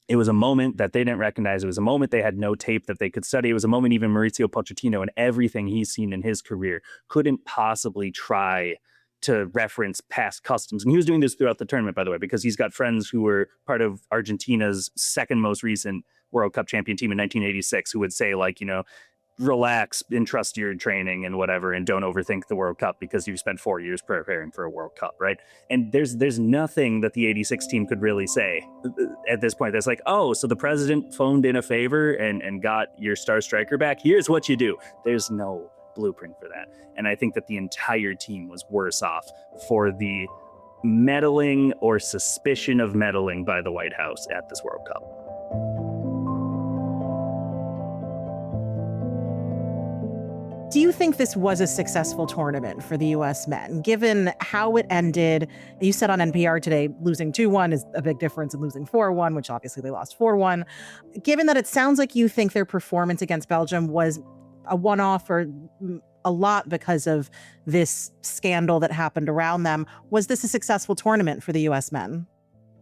it was a moment that they didn't recognize. It was a moment they had no tape that they could study. It was a moment even Mauricio Pochettino and everything he's seen in his career couldn't possibly try to reference past customs. And he was doing this throughout the tournament, by the way, because he's got friends who were part of Argentina's second most recent World Cup champion team in 1986 who would say, like, relax and trust your training and whatever, and don't overthink the World Cup because you've spent 4 years preparing for a World Cup, right? And there's nothing that the 86 team could really say at this point that's like, oh, so the president phoned in a favor and got your star striker back. Here's what you do. There's no blueprint for that. And I think that the entire team was worse off for the meddling or suspicion of meddling by the White House at this World Cup. Do you think this was a successful tournament for the U.S. men, given how it ended? You said on NPR today, losing 2-1 is a big difference in losing 4-1, which obviously they lost 4-1. Given that it sounds like you think their performance against Belgium was a one-off or a lot because of this scandal that happened around them, was this a successful tournament for the U.S. men?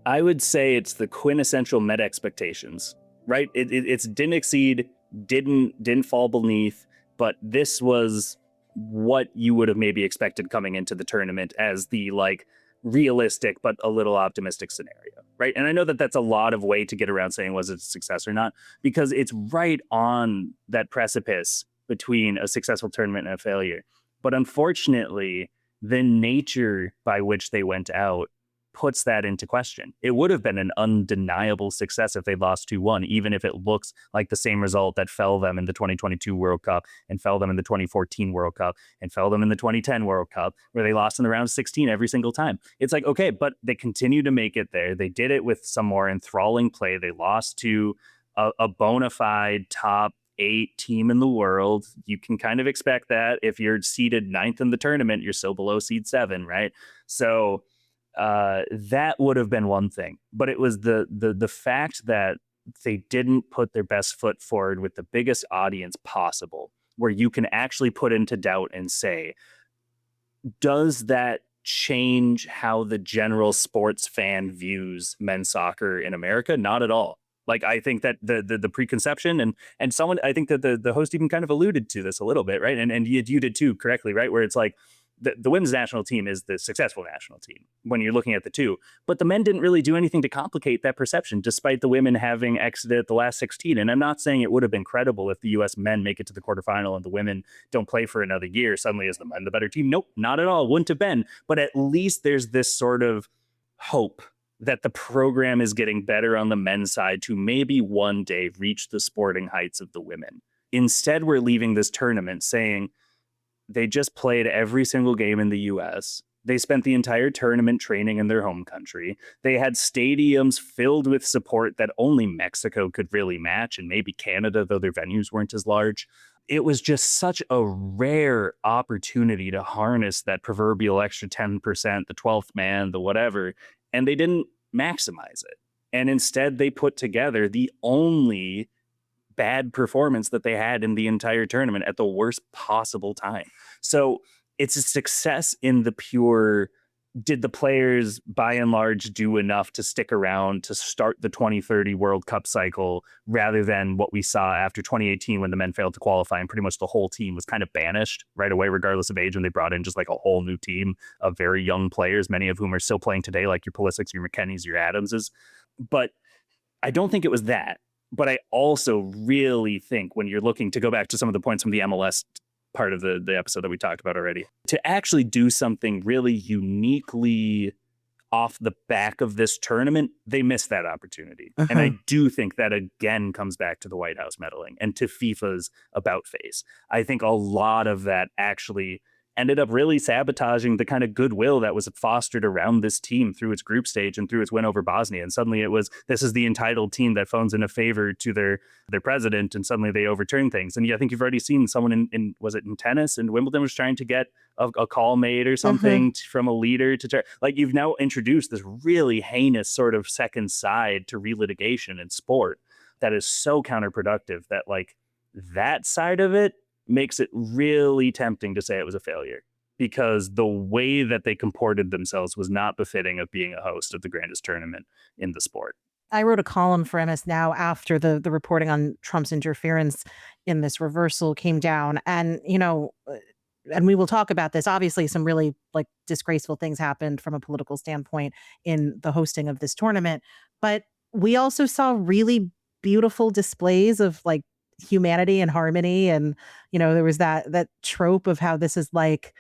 I would say it's the quintessential met expectations, right? It's didn't exceed, didn't fall beneath, but this was what you would have maybe expected coming into the tournament as the like realistic but a little optimistic scenario, right? And I know that that's a lot of way to get around saying was it a success or not, because it's right on that precipice between a successful tournament and a failure. But unfortunately, the nature by which they went out puts that into question. It would have been an undeniable success if they lost 2-1, even if it looks like the same result that fell them in the 2022 World Cup and fell them in the 2014 World Cup and fell them in the 2010 World Cup, where they lost in the round of 16 every single time. It's like, okay, but they continue to make it there. They did it with some more enthralling play. They lost to a bona fide top 8 team in the world. You can kind of expect that if you're seeded 9th in the tournament, you're still below seed 7, right? So that would have been one thing, but it was the fact that they didn't put their best foot forward with the biggest audience possible, where you can actually put into doubt and say, does that change how the general sports fan views men's soccer in America? Not at all. Like, I think that the preconception and someone, I think that the host even kind of alluded to this a little bit, right? And you did too, correctly, right? Where it's like, the women's national team is the successful national team when you're looking at the two. But the men didn't really do anything to complicate that perception, despite the women having exited the last 16. And I'm not saying it would have been credible if the U.S. men make it to the quarterfinal and the women don't play for another year. Suddenly, is the men the better team? Nope, not at all. Wouldn't have been. But at least there's this sort of hope that the program is getting better on the men's side to maybe one day reach the sporting heights of the women. Instead, we're leaving this tournament saying, they just played every single game in the U.S. They spent the entire tournament training in their home country. They had stadiums filled with support that only Mexico could really match, and maybe Canada, though their venues weren't as large. It was just such a rare opportunity to harness that proverbial extra 10%, the 12th man, the whatever, and they didn't maximize it. And instead, they put together the only bad performance that they had in the entire tournament at the worst possible time. So it's a success in the pure, did the players by and large do enough to stick around to start the 2030 World Cup cycle, rather than what we saw after 2018 when the men failed to qualify and pretty much the whole team was kind of banished right away, regardless of age, when they brought in just like a whole new team of very young players, many of whom are still playing today, like your Pulisic's, your McKennies, your Adamses. But I don't think it was that. But I also really think, when you're looking to go back to some of the points from the MLS part of the episode that we talked about already, to actually do something really uniquely off the back of this tournament, they missed that opportunity. And I do think that again comes back to the White House meddling and to FIFA's about face. I think a lot of that actually ended up really sabotaging the kind of goodwill that was fostered around this team through its group stage and through its win over Bosnia. And suddenly it was, this is the entitled team that phones in a favor to their president, and suddenly they overturn things. And yeah, I think you've already seen someone in was it in tennis, and Wimbledon was trying to get a call made or something from a leader to try. Like, you've now introduced this really heinous sort of second side to relitigation in sport that is so counterproductive that, like, that side of it makes it really tempting to say it was a failure, because the way that they comported themselves was not befitting of being a host of the grandest tournament in the sport. I wrote a column for MS Now after the reporting on Trump's interference in this reversal came down. And, you know, and we will talk about this. Obviously, some really like disgraceful things happened from a political standpoint in the hosting of this tournament. But we also saw really beautiful displays of like humanity and harmony. And, you know, there was that trope of how this is like,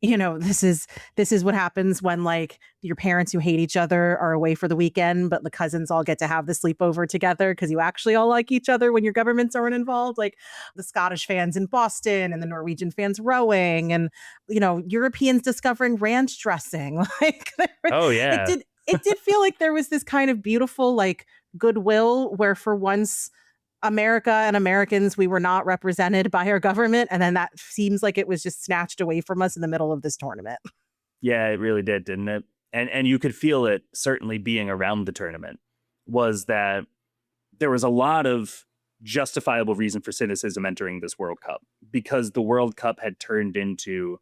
you know, this is what happens when like your parents who hate each other are away for the weekend, but the cousins all get to have the sleepover together because you actually all like each other when your governments aren't involved. Like the Scottish fans in Boston and the Norwegian fans rowing, and, you know, Europeans discovering ranch dressing. Like, oh yeah, it did feel like there was this kind of beautiful like goodwill where for once America and Americans, we were not represented by our government. And then that seems like it was just snatched away from us in the middle of this tournament. Yeah, it really did, didn't it? And you could feel it certainly being around the tournament, was that there was a lot of justifiable reason for cynicism entering this World Cup, because the World Cup had turned into,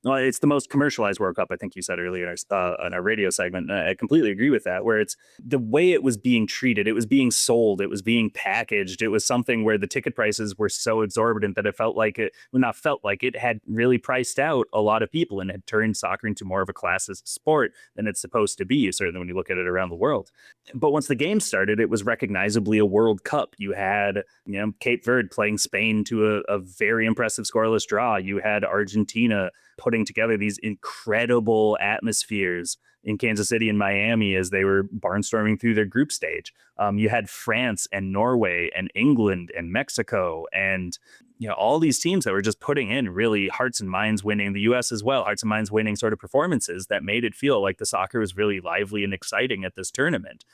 well, it's the most commercialized World Cup, I think you said earlier in our radio segment. And I completely agree with that, where it's the way it was being treated, it was being sold, it was being packaged. It was something where the ticket prices were so exorbitant that it felt like it, well, not felt like, it had really priced out a lot of people and had turned soccer into more of a classist sport than it's supposed to be, certainly when you look at it around the world. But once the game started, it was recognizably a World Cup. You had, Cape Verde playing Spain to a very impressive scoreless draw. You had Argentina putting together these incredible atmospheres in Kansas City and Miami as they were barnstorming through their group stage. You had France and Norway and England and Mexico and all these teams that were just putting in really hearts and minds winning, the US as well, hearts and minds winning sort of performances that made it feel like the soccer was really lively and exciting at this tournament.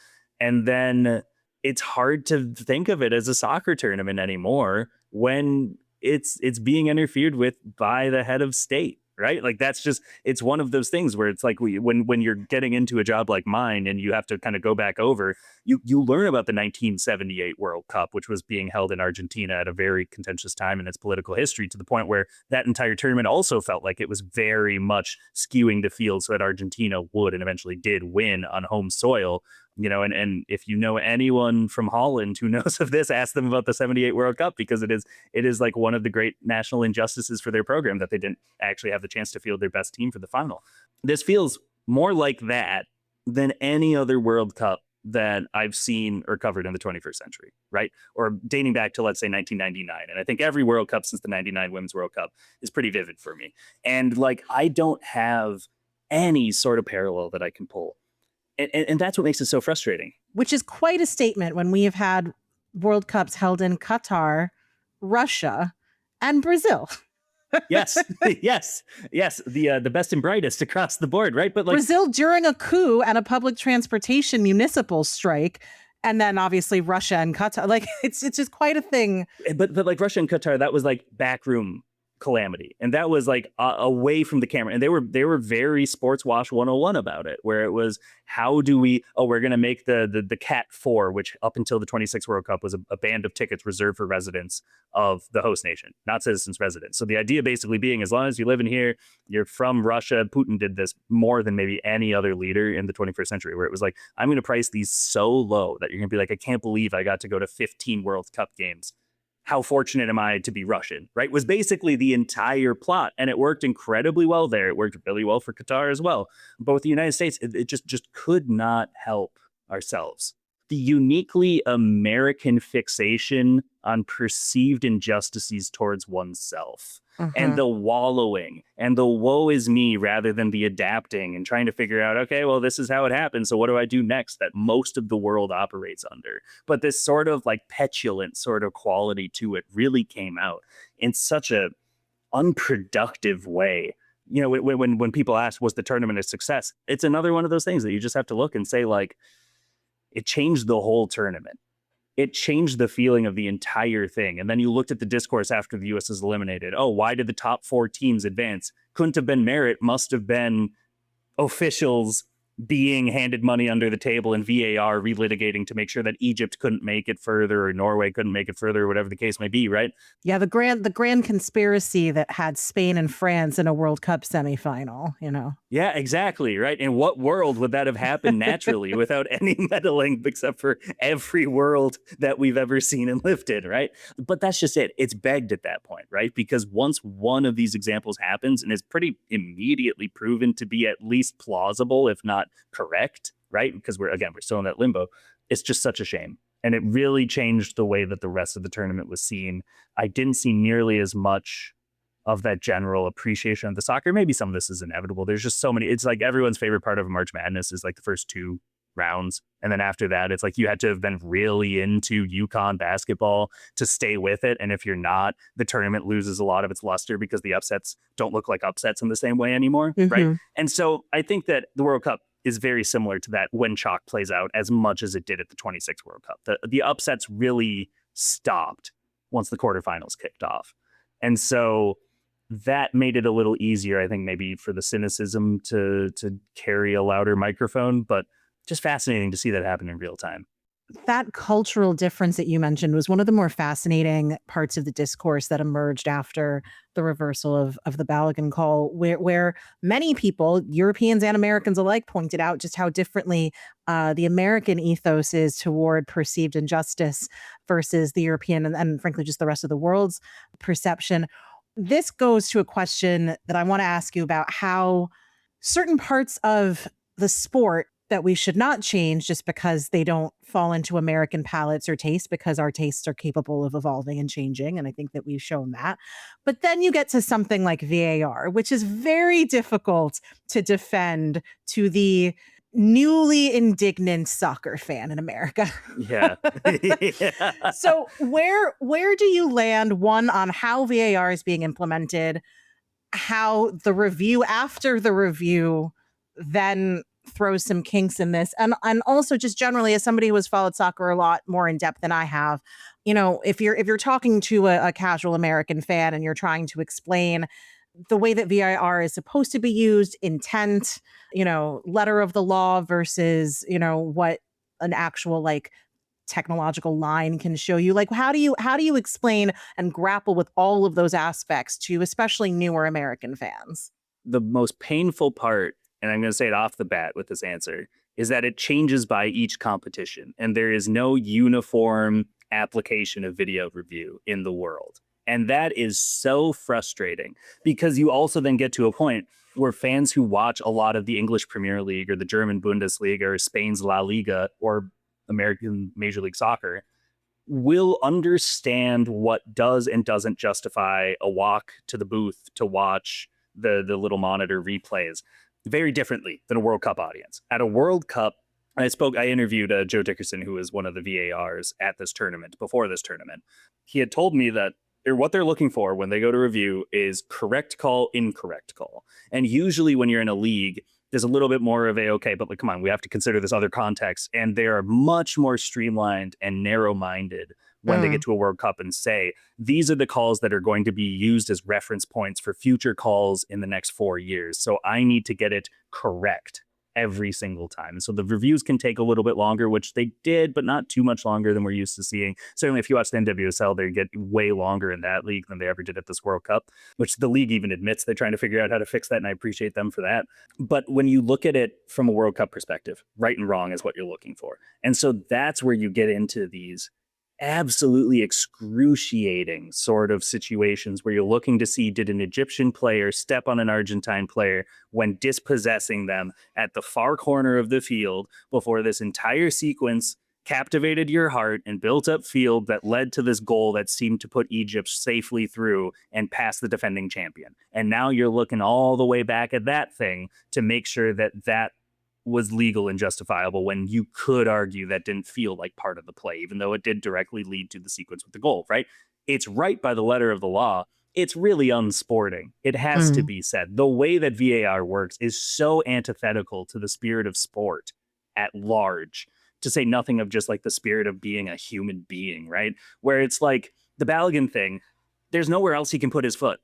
And then it's hard to think of it as a soccer tournament anymore when it's being interfered with by the head of state. Right? Like, that's just, it's one of those things where it's like when you're getting into a job like mine and you have to kind of go back over, you learn about the 1978 World Cup, which was being held in Argentina at a very contentious time in its political history, to the point where that entire tournament also felt like it was very much skewing the field so that Argentina would and eventually did win on home soil. And if you know anyone from Holland who knows of this, ask them about the 78 World Cup, because it is like one of the great national injustices for their program that they didn't actually have the chance to field their best team for the final. This feels more like that than any other World Cup that I've seen or covered in the 21st century, right? Or dating back to, let's say, 1999. And I think every World Cup since the 99 Women's World Cup is pretty vivid for me. And like, I don't have any sort of parallel that I can pull. And that's what makes it so frustrating. Which is quite a statement when we have had World Cups held in Qatar, Russia, and Brazil. Yes. The best and brightest across the board, right? But like, Brazil during a coup and a public transportation municipal strike, and then obviously Russia and Qatar. Like, it's just quite a thing. But like Russia and Qatar, that was like backroom calamity, and that was like away from the camera, and they were very Sports Wash 101 about it, where it was, how do we're going to make the Cat 4, which up until the 26th World Cup was a band of tickets reserved for residents of the host nation, not citizens residents. So the idea basically being, as long as you live in here, you're from Russia. Putin did this more than maybe any other leader in the 21st century, where it was like, I'm going to price these so low that you're going to be like, I can't believe I got to go to 15 World Cup games. How fortunate am I to be Russian, right? Was basically the entire plot. And it worked incredibly well there. It worked really well for Qatar as well. But with the United States, it just could not help ourselves. The uniquely American fixation on perceived injustices towards oneself, and the wallowing and the woe is me, rather than the adapting and trying to figure out, okay, well, this is how it happened, so what do I do next, that most of the world operates under. But this sort of like petulant sort of quality to it really came out in such a unproductive way. When people ask, was the tournament a success? It's another one of those things that you just have to look and say, like, it changed the whole tournament. It changed the feeling of the entire thing. And then you looked at the discourse after the U.S. is eliminated. Oh, why did the top 4 teams advance? Couldn't have been merit. Must have been officials being handed money under the table and VAR relitigating to make sure that Egypt couldn't make it further, or Norway couldn't make it further, or whatever the case may be, right? Yeah, the grand conspiracy that had Spain and France in a World Cup semifinal, Yeah, exactly, right? In what world would that have happened naturally without any meddling, except for every world that we've ever seen and lived in, right? But that's just it. It's begged at that point, right? Because once one of these examples happens and is pretty immediately proven to be at least plausible, if not correct, right? Because we're still in that limbo. It's just such a shame. And it really changed the way that the rest of the tournament was seen. I didn't see nearly as much of that general appreciation of the soccer. Maybe some of this is inevitable. There's just so many. It's like everyone's favorite part of March Madness is like the first 2 rounds. And then after that, it's like you had to have been really into UConn basketball to stay with it. And if you're not, the tournament loses a lot of its luster because the upsets don't look like upsets in the same way anymore. Right. And so I think that the World Cup is very similar to that when chalk plays out, as much as it did at the 26th World Cup. The upsets really stopped once the quarterfinals kicked off. And so that made it a little easier, I think, maybe for the cynicism to carry a louder microphone, but just fascinating to see that happen in real time. That cultural difference that you mentioned was one of the more fascinating parts of the discourse that emerged after the reversal of the Balogun call, where many people, Europeans and Americans alike, pointed out just how differently the American ethos is toward perceived injustice versus the European and frankly, just the rest of the world's perception. This goes to a question that I want to ask you about how certain parts of the sport that we should not change just because they don't fall into American palates or tastes, because our tastes are capable of evolving and changing. And I think that we've shown that. But then you get to something like VAR, which is very difficult to defend to the newly indignant soccer fan in America. Yeah. Yeah. So where do you land, one, on how VAR is being implemented, how the review after the review then throws some kinks in this, and also just generally, as somebody who has followed soccer a lot more in depth than I have, if you're talking to a casual American fan and you're trying to explain the way that VAR is supposed to be used, intent, letter of the law versus what an actual technological line can show you, how do you explain and grapple with all of those aspects to especially newer American fans? The most painful part, and I'm going to say it off the bat with this answer, is that it changes by each competition, and there is no uniform application of video review in the world. And that is so frustrating, because you also then get to a point where fans who watch a lot of the English Premier League or the German Bundesliga or Spain's La Liga or American Major League Soccer will understand what does and doesn't justify a walk to the booth to watch the little monitor replays very differently than a World Cup audience. At a World Cup, I interviewed Joe Dickerson, who was one of the VARs at this tournament, before this tournament. He had told me that what they're looking for when they go to review is correct call, incorrect call. And usually when you're in a league, there's a little bit more of okay, but come on, we have to consider this other context. And they are much more streamlined and narrow-minded when they get to a World Cup and say, these are the calls that are going to be used as reference points for future calls in the next 4 years. So I need to get it correct every single time. So the reviews can take a little bit longer, which they did, but not too much longer than we're used to seeing. Certainly if you watch the NWSL, they get way longer in that league than they ever did at this World Cup, which the league even admits they're trying to figure out how to fix that, and I appreciate them for that. But when you look at it from a World Cup perspective, right and wrong is what you're looking for. And so that's where you get into these absolutely excruciating sort of situations where you're looking to see, did an Egyptian player step on an Argentine player when dispossessing them at the far corner of the field before this entire sequence captivated your heart and built up field that led to this goal that seemed to put Egypt safely through and past the defending champion. And now you're looking all the way back at that thing to make sure that that was legal and justifiable, when you could argue that didn't feel like part of the play, even though it did directly lead to the sequence with the goal, right? It's right by the letter of the law. It's really unsporting. It has to be said. The way that VAR works is so antithetical to the spirit of sport at large, to say nothing of just the spirit of being a human being, right? Where it's like the Balogun thing, there's nowhere else he can put his foot.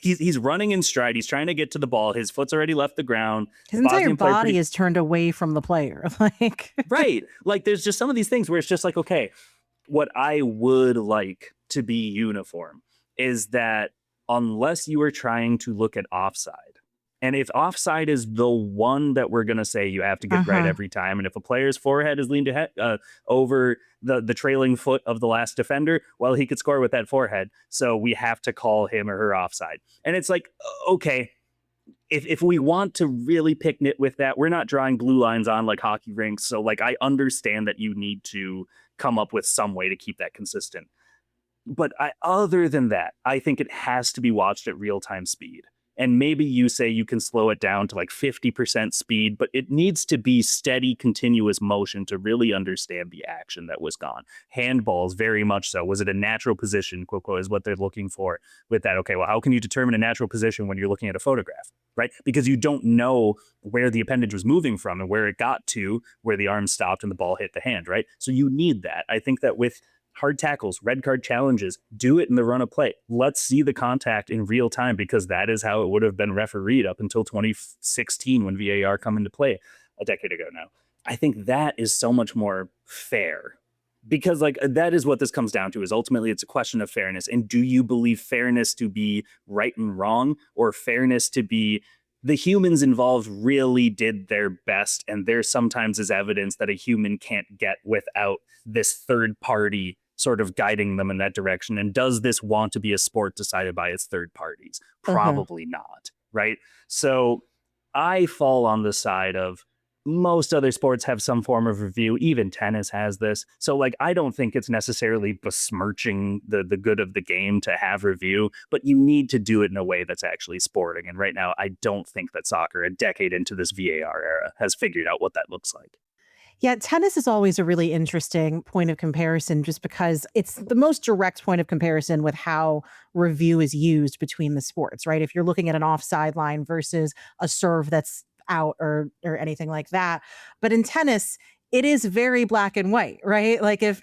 He's running in stride. He's trying to get to the ball. His foot's already left the ground. His entire body is turned away from the player. Right. There's just some of these things where it's just okay, what I would like to be uniform is that unless you are trying to look at offside, and if offside is the one that we're going to say you have to get right every time, and if a player's forehead is leaned ahead, over the trailing foot of the last defender, well, he could score with that forehead. So we have to call him or her offside. And it's okay, if we want to really pick nit with that, we're not drawing blue lines on like hockey rinks. So I understand that you need to come up with some way to keep that consistent. But other than that, I think it has to be watched at real-time speed. And maybe you say you can slow it down to 50% speed, but it needs to be steady, continuous motion to really understand the action that was gone. Handballs, very much so. Was it a natural position, quote, quote, is what they're looking for with that. Okay, well, how can you determine a natural position when you're looking at a photograph, right? Because you don't know where the appendage was moving from and where it got to, where the arm stopped and the ball hit the hand, right? So you need that. I think that with hard tackles, red card challenges, do it in the run of play. Let's see the contact in real time, because that is how it would have been refereed up until 2016 when VAR come into play a decade ago now. I think that is so much more fair, because like that is what this comes down to, is ultimately it's a question of fairness. And do you believe fairness to be right and wrong, or fairness to be the humans involved really did their best, and there sometimes is evidence that a human can't get without this third party sort of guiding them in that direction? And does this want to be a sport decided by its third parties? Probably not, right? So I fall on the side of most other sports have some form of review. Even tennis has this. So like, I don't think it's necessarily besmirching the good of the game to have review, but you need to do it in a way that's actually sporting. And right now, I don't think that soccer, a decade into this VAR era, has figured out what that looks like. Yeah, tennis is always a really interesting point of comparison, just because it's the most direct point of comparison with how review is used between the sports, right? If you're looking at an offside line versus a serve that's out or anything like that. But in tennis, it is very black and white, right? Like if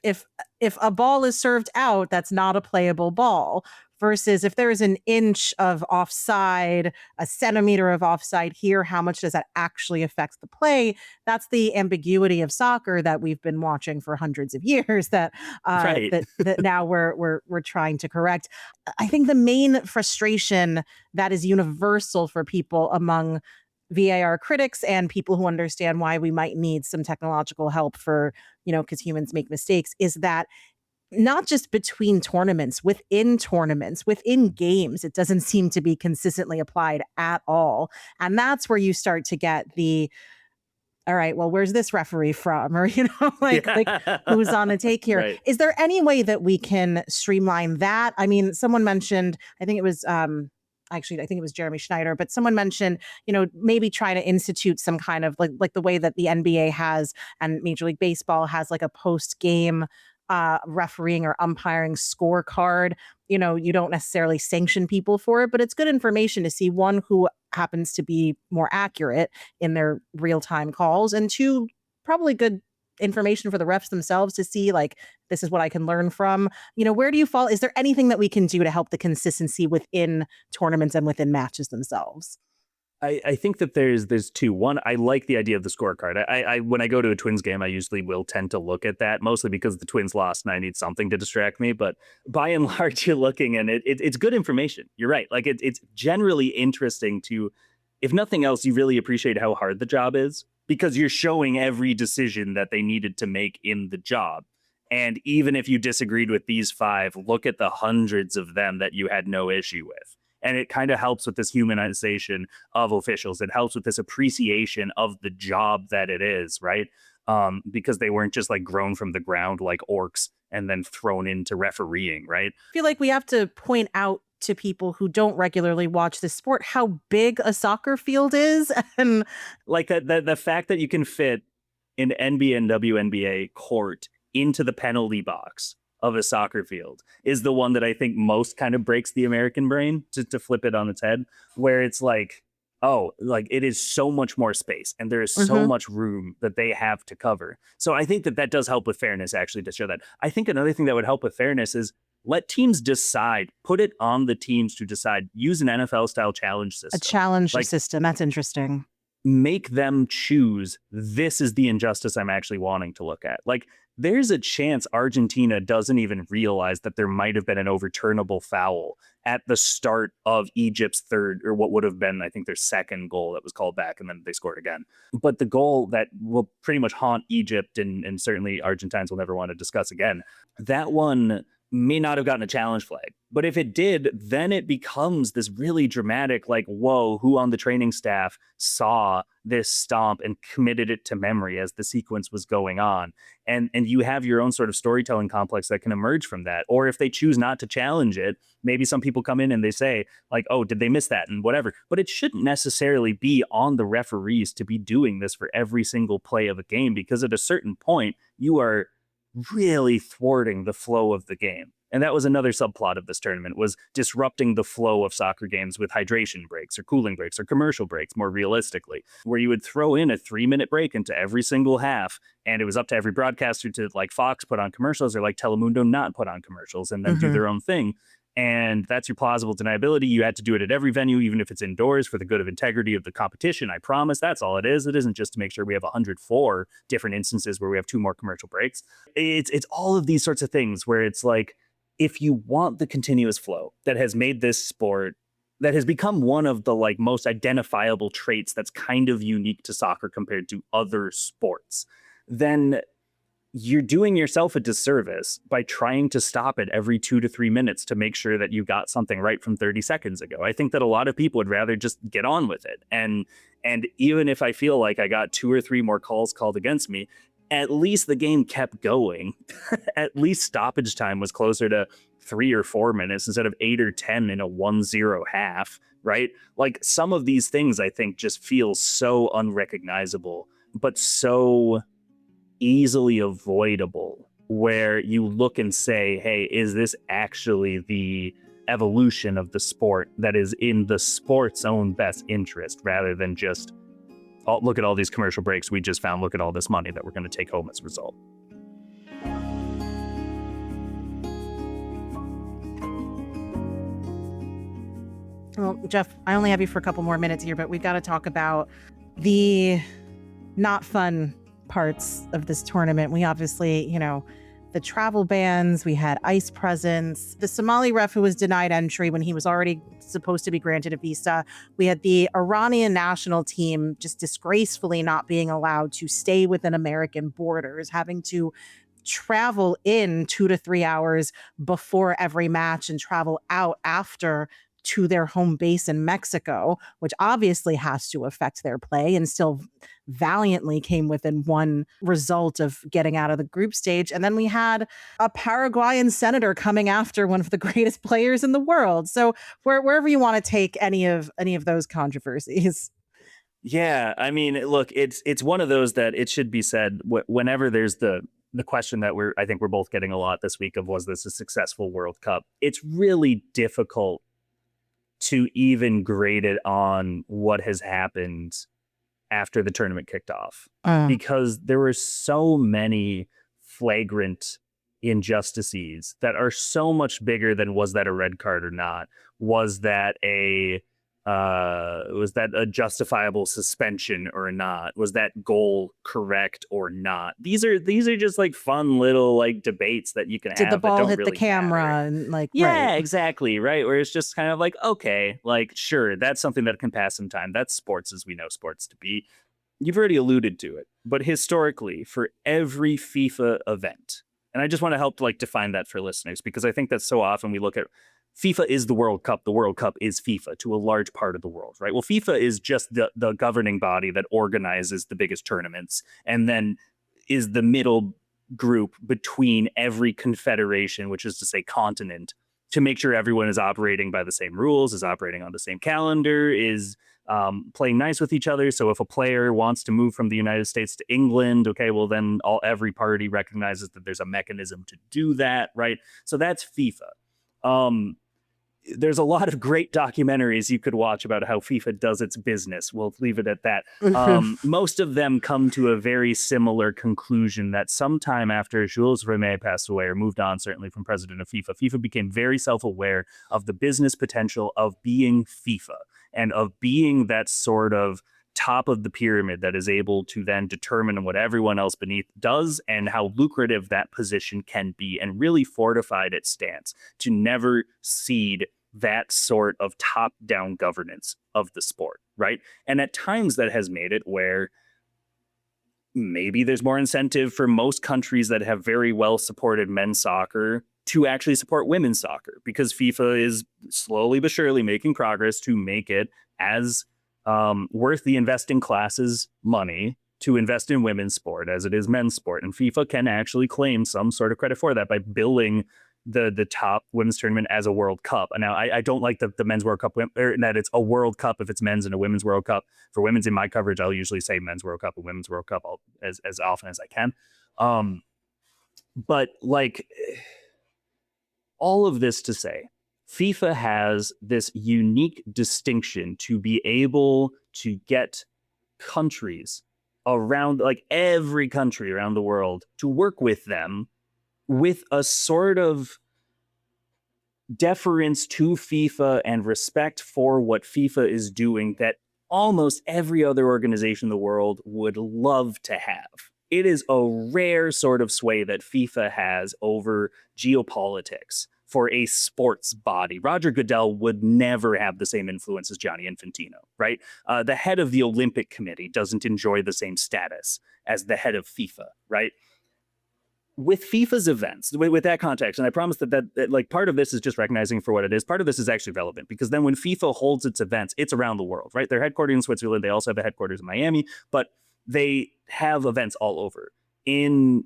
a ball is served out, that's not a playable ball. Versus if there is an inch of offside, a centimeter of offside here, how much does that actually affect the play? That's the ambiguity of soccer that we've been watching for hundreds of years. Right. That now we're trying to correct. I think the main frustration that is universal for people among VAR critics and people who understand why we might need some technological help for, because humans make mistakes, is that not just between tournaments, within games, it doesn't seem to be consistently applied at all. And that's where you start to get the, all right, well, where's this referee from? Or, like who's on the take here? Right. Is there any way that we can streamline that? I mean, someone mentioned, I think it was Jeremy Schneider, but someone mentioned, maybe try to institute some kind of like the way that the NBA has and Major League Baseball has, like a post-game refereeing or umpiring scorecard. You don't necessarily sanction people for it, but it's good information to see, one, who happens to be more accurate in their real-time calls, and two, probably good information for the refs themselves to see, like, this is what I can learn from. Where do you fall? Is there anything that we can do to help the consistency within tournaments and within matches themselves? I think that there's two. One, I like the idea of the scorecard. I when I go to a Twins game, I usually will tend to look at that, mostly because the Twins lost and I need something to distract me. But by and large, you're looking, and it's good information. You're right. Like it's generally interesting to, if nothing else, you really appreciate how hard the job is, because you're showing every decision that they needed to make in the job. And even if you disagreed with these five, look at the hundreds of them that you had no issue with. And it kind of helps with this humanization of officials. It helps with this appreciation of the job that it is, right? Because they weren't just like grown from the ground like orcs and then thrown into refereeing, right? I feel like we have to point out to people who don't regularly watch this sport how big a soccer field is. And like the fact that you can fit an NBA and WNBA court into the penalty box of a soccer field is the one that I think most kind of breaks the American brain, to flip it on its head, where it's like, oh, like it is so much more space and there is so much room that they have to cover. So I think that does help with fairness, actually, to show that. I think another thing that would help with fairness is let teams decide, put it on the teams to decide, use an NFL style challenge system. A challenge system. That's interesting. Make them choose, this is the injustice I'm actually wanting to look at. Like, there's a chance Argentina doesn't even realize that there might have been an overturnable foul at the start of Egypt's third, or what would have been, I think, their second goal that was called back, and then they scored again. But the goal that will pretty much haunt Egypt, and certainly Argentines will never want to discuss again, that one may not have gotten a challenge flag. But if it did, then it becomes this really dramatic, like, whoa, who on the training staff saw this stomp and committed it to memory as the sequence was going on. And you have your own sort of storytelling complex that can emerge from that. Or if they choose not to challenge it, maybe some people come in and they say, like, oh, did they miss that and whatever. But it shouldn't necessarily be on the referees to be doing this for every single play of a game, because at a certain point, you are really thwarting the flow of the game. And that was another subplot of this tournament, was disrupting the flow of soccer games with hydration breaks or cooling breaks or commercial breaks, more realistically, where you would throw in a 3-minute break into every single half. And it was up to every broadcaster to, like Fox, put on commercials, or like Telemundo not put on commercials, and then do their own thing. And that's your plausible deniability. You had to do it at every venue, even if it's indoors, for the good of integrity of the competition. I promise that's all it is. It isn't just to make sure we have 104 different instances where we have 2 more commercial breaks. It's all of these sorts of things where it's like, if you want the continuous flow that has made this sport, that has become one of the like most identifiable traits that's kind of unique to soccer compared to other sports, then you're doing yourself a disservice by trying to stop it every 2 to 3 minutes to make sure that you got something right from 30 seconds ago. I think that a lot of people would rather just get on with it. And even if I feel like I got 2 or 3 more calls called against me, at least the game kept going. At least stoppage time was closer to 3 or 4 minutes instead of 8 or 10 in a 1-0 half, right? Like, some of these things I think just feel so unrecognizable, but so easily avoidable, where you look and say, hey, is this actually the evolution of the sport that is in the sport's own best interest, rather than just, oh, look at all these commercial breaks we just found, look at all this money that we're going to take home as a result. Well, Jeff, I only have you for a couple more minutes here, but we've got to talk about the not fun parts of this tournament. We obviously, the travel bans, we had ICE presence, the Somali ref who was denied entry when he was already supposed to be granted a visa. We had the Iranian national team just disgracefully not being allowed to stay within American borders, having to travel in 2 to 3 hours before every match and travel out after to their home base in Mexico, which obviously has to affect their play, and still valiantly came within one result of getting out of the group stage. And then we had a Paraguayan senator coming after one of the greatest players in the world. So wherever you want to take any of those controversies. Yeah, I mean, look, it's one of those that it should be said whenever there's the question that I think we're both getting a lot this week of, was this a successful World Cup? It's really difficult to even grade it on what has happened after the tournament kicked off, because there were so many flagrant injustices that are so much bigger than, was that a red card or not? Was that a justifiable suspension or not? Was that goal correct or not? These are just like fun little like debates that you can have. Did the ball hit really the camera? Matter. And like, yeah, right. Exactly. Right. Where it's just kind of like, okay, like, sure, that's something that can pass some time. That's sports as we know sports to be. You've already alluded to it, but historically, for every FIFA event, and I just want to help like define that for listeners, because I think that so often we look at FIFA is the World Cup is FIFA to a large part of the world, right? Well, FIFA is just the governing body that organizes the biggest tournaments, and then is the middle group between every confederation, which is to say continent, to make sure everyone is operating by the same rules, is operating on the same calendar, is playing nice with each other. So if a player wants to move from the United States to England, okay, well then every party recognizes that there's a mechanism to do that, right? So that's FIFA. There's a lot of great documentaries you could watch about how FIFA does its business. We'll leave it at that. Most of them come to a very similar conclusion that sometime after Jules Rimet passed away, or moved on, certainly from president of FIFA, FIFA became very self-aware of the business potential of being FIFA and of being that sort of top of the pyramid that is able to then determine what everyone else beneath does and how lucrative that position can be, and really fortified its stance to never cede that sort of top-down governance of the sport, right? And at times that has made it where maybe there's more incentive for most countries that have very well-supported men's soccer to actually support women's soccer, because FIFA is slowly but surely making progress to make it as worth the investing class's money to invest in women's sport as it is men's sport. And FIFA can actually claim some sort of credit for that by billing the top women's tournament as a World Cup. And now I don't like the men's World Cup, or that it's a World Cup if it's men's and a women's World Cup. For women's in my coverage, I'll usually say men's World Cup and women's World Cup as often as I can. But like, All of this to say, FIFA has this unique distinction to be able to get countries around, like every country around the world, to work with them with a sort of deference to FIFA and respect for what FIFA is doing that almost every other organization in the world would love to have. It is a rare sort of sway that FIFA has over geopolitics for a sports body. Roger Goodell would never have the same influence as Gianni Infantino, right? The head of the Olympic Committee doesn't enjoy the same status as the head of FIFA, right? With FIFA's events, with that context, and I promise that like part of this is just recognizing for what it is. Part of this is actually relevant because then when FIFA holds its events, it's around the world, right? They're headquartered in Switzerland. They also have a headquarters in Miami, but they have events all over. In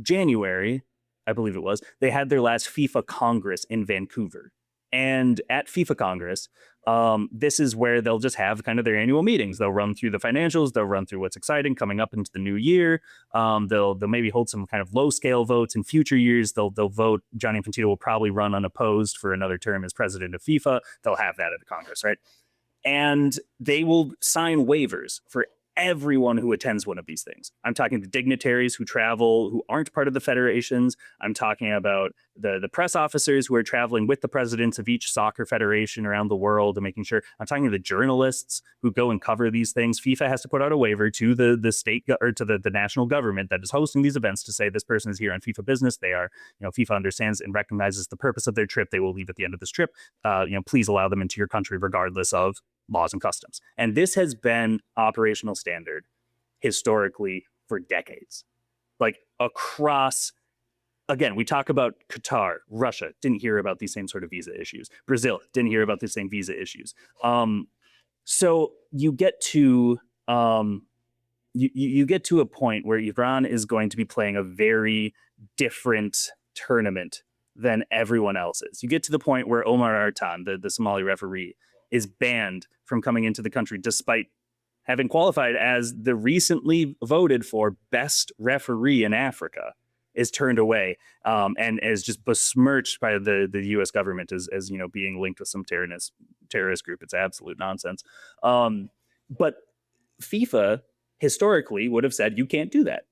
January, I believe it was, they had their last FIFA Congress in Vancouver. And at FIFA Congress, this is where they'll just have kind of their annual meetings. They'll run through the financials. They'll run through what's exciting coming up into the new year. They'll maybe hold some kind of low scale votes in future years. They'll vote. Gianni Infantino will probably run unopposed for another term as president of FIFA. They'll have that at the Congress, right? And they will sign waivers for everyone who attends one of these things. I'm talking the dignitaries who travel, who aren't part of the federations. I'm talking about the press officers who are traveling with the presidents of each soccer federation around the world and making sure. I'm talking to the journalists who go and cover these things. FIFA has to put out a waiver to the state or to the national government that is hosting these events to say this person is here on FIFA business. They are, FIFA understands and recognizes the purpose of their trip. They will leave at the end of this trip. Please allow them into your country regardless of laws and customs. And this has been operational standard historically for decades. Like across, again, we talk about Qatar, Russia, didn't hear about these same sort of visa issues. Brazil didn't hear about the same visa issues. So you get to you get to a point where Iran is going to be playing a very different tournament than everyone else is. You get to the point where Omar Artan, the Somali referee, is banned from coming into the country despite having qualified as the recently voted for best referee in Africa, is turned away and is just besmirched by the U.S. government as being linked with some terrorist group. It's absolute nonsense. But FIFA historically would have said, you can't do that.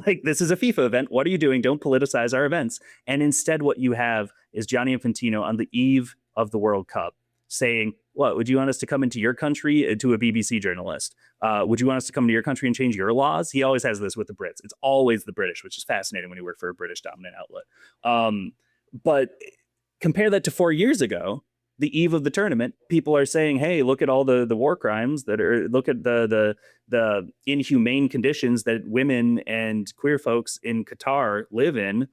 Like, this is a FIFA event. What are you doing? Don't politicize our events. And instead what you have is Gianni Infantino on the eve of the World Cup saying, what, would you want us to come into your country, to a BBC journalist? Would you want us to come to your country and change your laws? He always has this with the Brits. It's always the British, which is fascinating when you work for a British dominant outlet. But compare that to 4 years ago, the eve of the tournament, people are saying, hey, look at all the war crimes look at the inhumane conditions that women and queer folks in Qatar live in.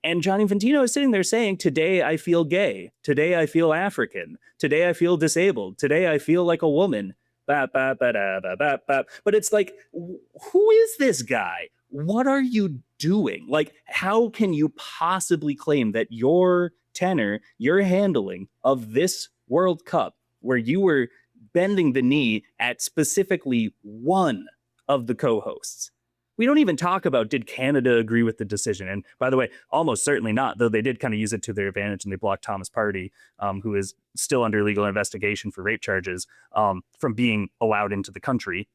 And Gianni Infantino is sitting there saying, today I feel gay. Today I feel African. Today I feel disabled. Today I feel like a woman. But it's like, who is this guy? What are you doing? Like, how can you possibly claim that your tenor, your handling of this World Cup, where you were bending the knee at specifically one of the co-hosts? We don't even talk about, did Canada agree with the decision? And by the way, almost certainly not, though they did kind of use it to their advantage and they blocked Thomas Partey, who is still under legal investigation for rape charges, from being allowed into the country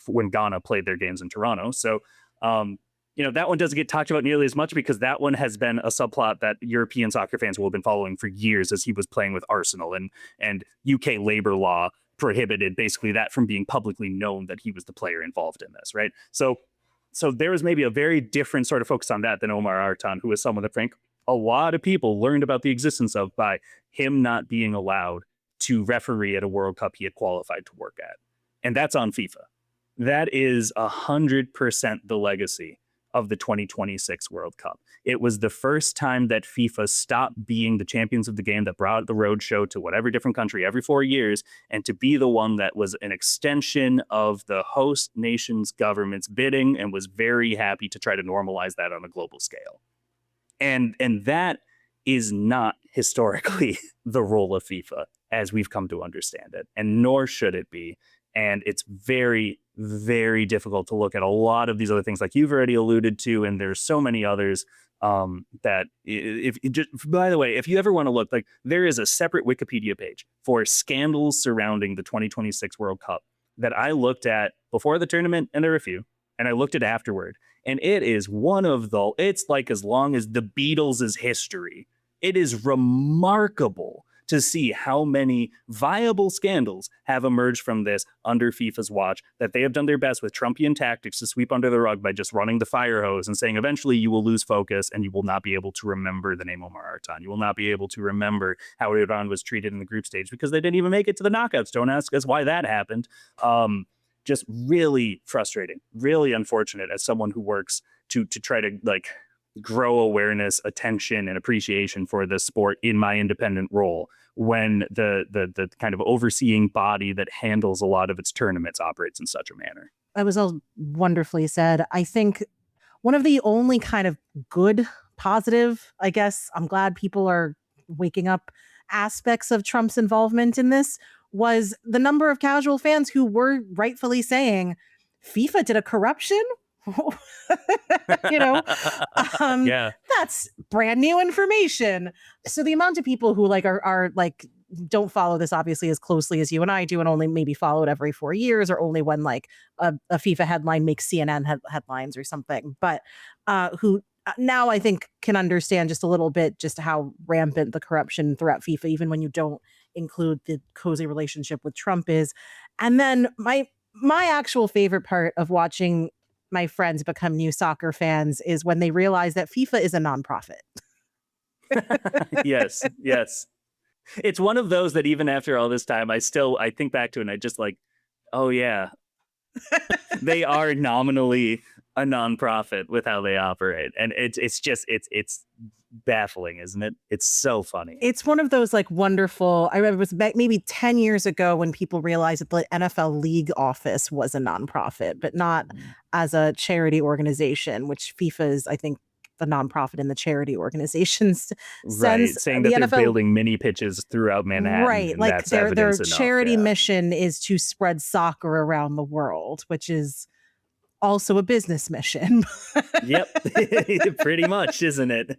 when Ghana played their games in Toronto. So, that one doesn't get talked about nearly as much because that one has been a subplot that European soccer fans will have been following for years as he was playing with Arsenal, and UK labor law prohibited basically that from being publicly known that he was the player involved in this, right? So there was maybe a very different sort of focus on that than Omar Artan, who is someone that, Frank, a lot of people learned about the existence of by him not being allowed to referee at a World Cup he had qualified to work at. And that's on FIFA. That is 100% the legacy of the 2026 World Cup. It was the first time that FIFA stopped being the champions of the game that brought the roadshow to whatever different country every 4 years, and to be the one that was an extension of the host nation's government's bidding, and was very happy to try to normalize that on a global scale. And that is not historically the role of FIFA as we've come to understand it, and nor should it be. And it's very, very difficult to look at a lot of these other things like you've already alluded to, and there's so many others That if just, by the way, if you ever want to look, like, there is a separate Wikipedia page for scandals surrounding the 2026 World Cup that I looked at before the tournament, and there were a few, and I looked at afterward, and it is one of the, it's like as long as the Beatles' history. It is remarkable to see how many viable scandals have emerged from this under FIFA's watch, that they have done their best with Trumpian tactics to sweep under the rug by just running the fire hose and saying eventually you will lose focus and you will not be able to remember the name Omar Artan. You will not be able to remember how Iran was treated in the group stage because they didn't even make it to the knockouts. Don't ask us why that happened. Just really frustrating, really unfortunate as someone who works to try to like grow awareness, attention, and appreciation for this sport in my independent role, when the kind of overseeing body that handles a lot of its tournaments operates in such a manner. That was all wonderfully said. I think one of the only kind of good, positive, I guess, I'm glad people are waking up, aspects of Trump's involvement in this was the number of casual fans who were rightfully saying FIFA did a corruption. you know, Yeah. That's brand new information. So the amount of people who like are like don't follow this obviously as closely as you and I do, and only maybe follow it every 4 years, or only when like a FIFA headline makes CNN headlines or something, but who now I think can understand just a little bit just how rampant the corruption throughout FIFA, even when you don't include the cozy relationship with Trump is. And then my actual favorite part of watching my friends become new soccer fans is when they realize that FIFA is a nonprofit. Yes. It's one of those that even after all this time, I think back to it and I just like, oh yeah, they are nominally a nonprofit with how they operate. And it's baffling, isn't it? It's so funny. It's one of those like wonderful, I remember it was maybe 10 years ago when people realized that the NFL league office was a nonprofit, but not as a charity organization, which FIFA is, I think, the nonprofit in the charity organization's right, sense. saying that they're building mini pitches throughout Manhattan. Right, like their charity mission is to spread soccer around the world, which is also a business mission. Yep, pretty much, isn't it?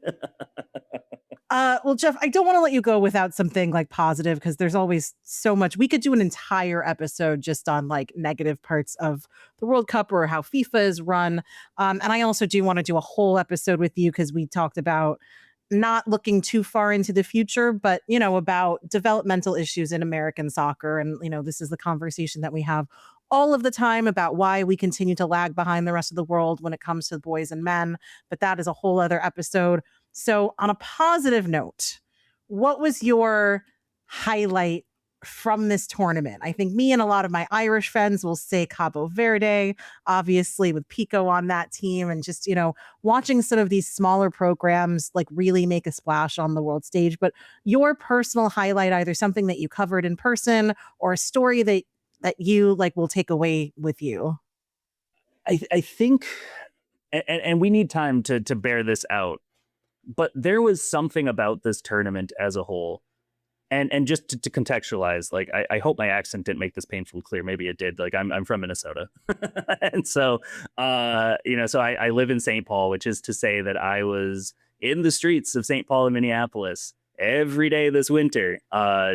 Well, Jeff, I don't want to let you go without something like positive, because there's always so much. We could do an entire episode just on like negative parts of the World Cup or how FIFA is run. And I also do want to do a whole episode with you, because we talked about not looking too far into the future, but, you know, about developmental issues in American soccer. And, you know, this is the conversation that we have all of the time about why we continue to lag behind the rest of the world when it comes to boys and men. But that is a whole other episode. So on a positive note, what was your highlight from this tournament? I think me and a lot of my Irish friends will say Cabo Verde, obviously with Pico on that team, and just, you know, watching some of these smaller programs like really make a splash on the world stage. But your personal highlight, either something that you covered in person or a story that you like will take away with you. I think, and we need time to bear this out, but there was something about this tournament as a whole. And just to contextualize, like, I hope my accent didn't make this painfully clear. Maybe it did. Like, I'm from Minnesota. And so, you know, so I live in St. Paul, which is to say that I was in the streets of St. Paul and Minneapolis every day this winter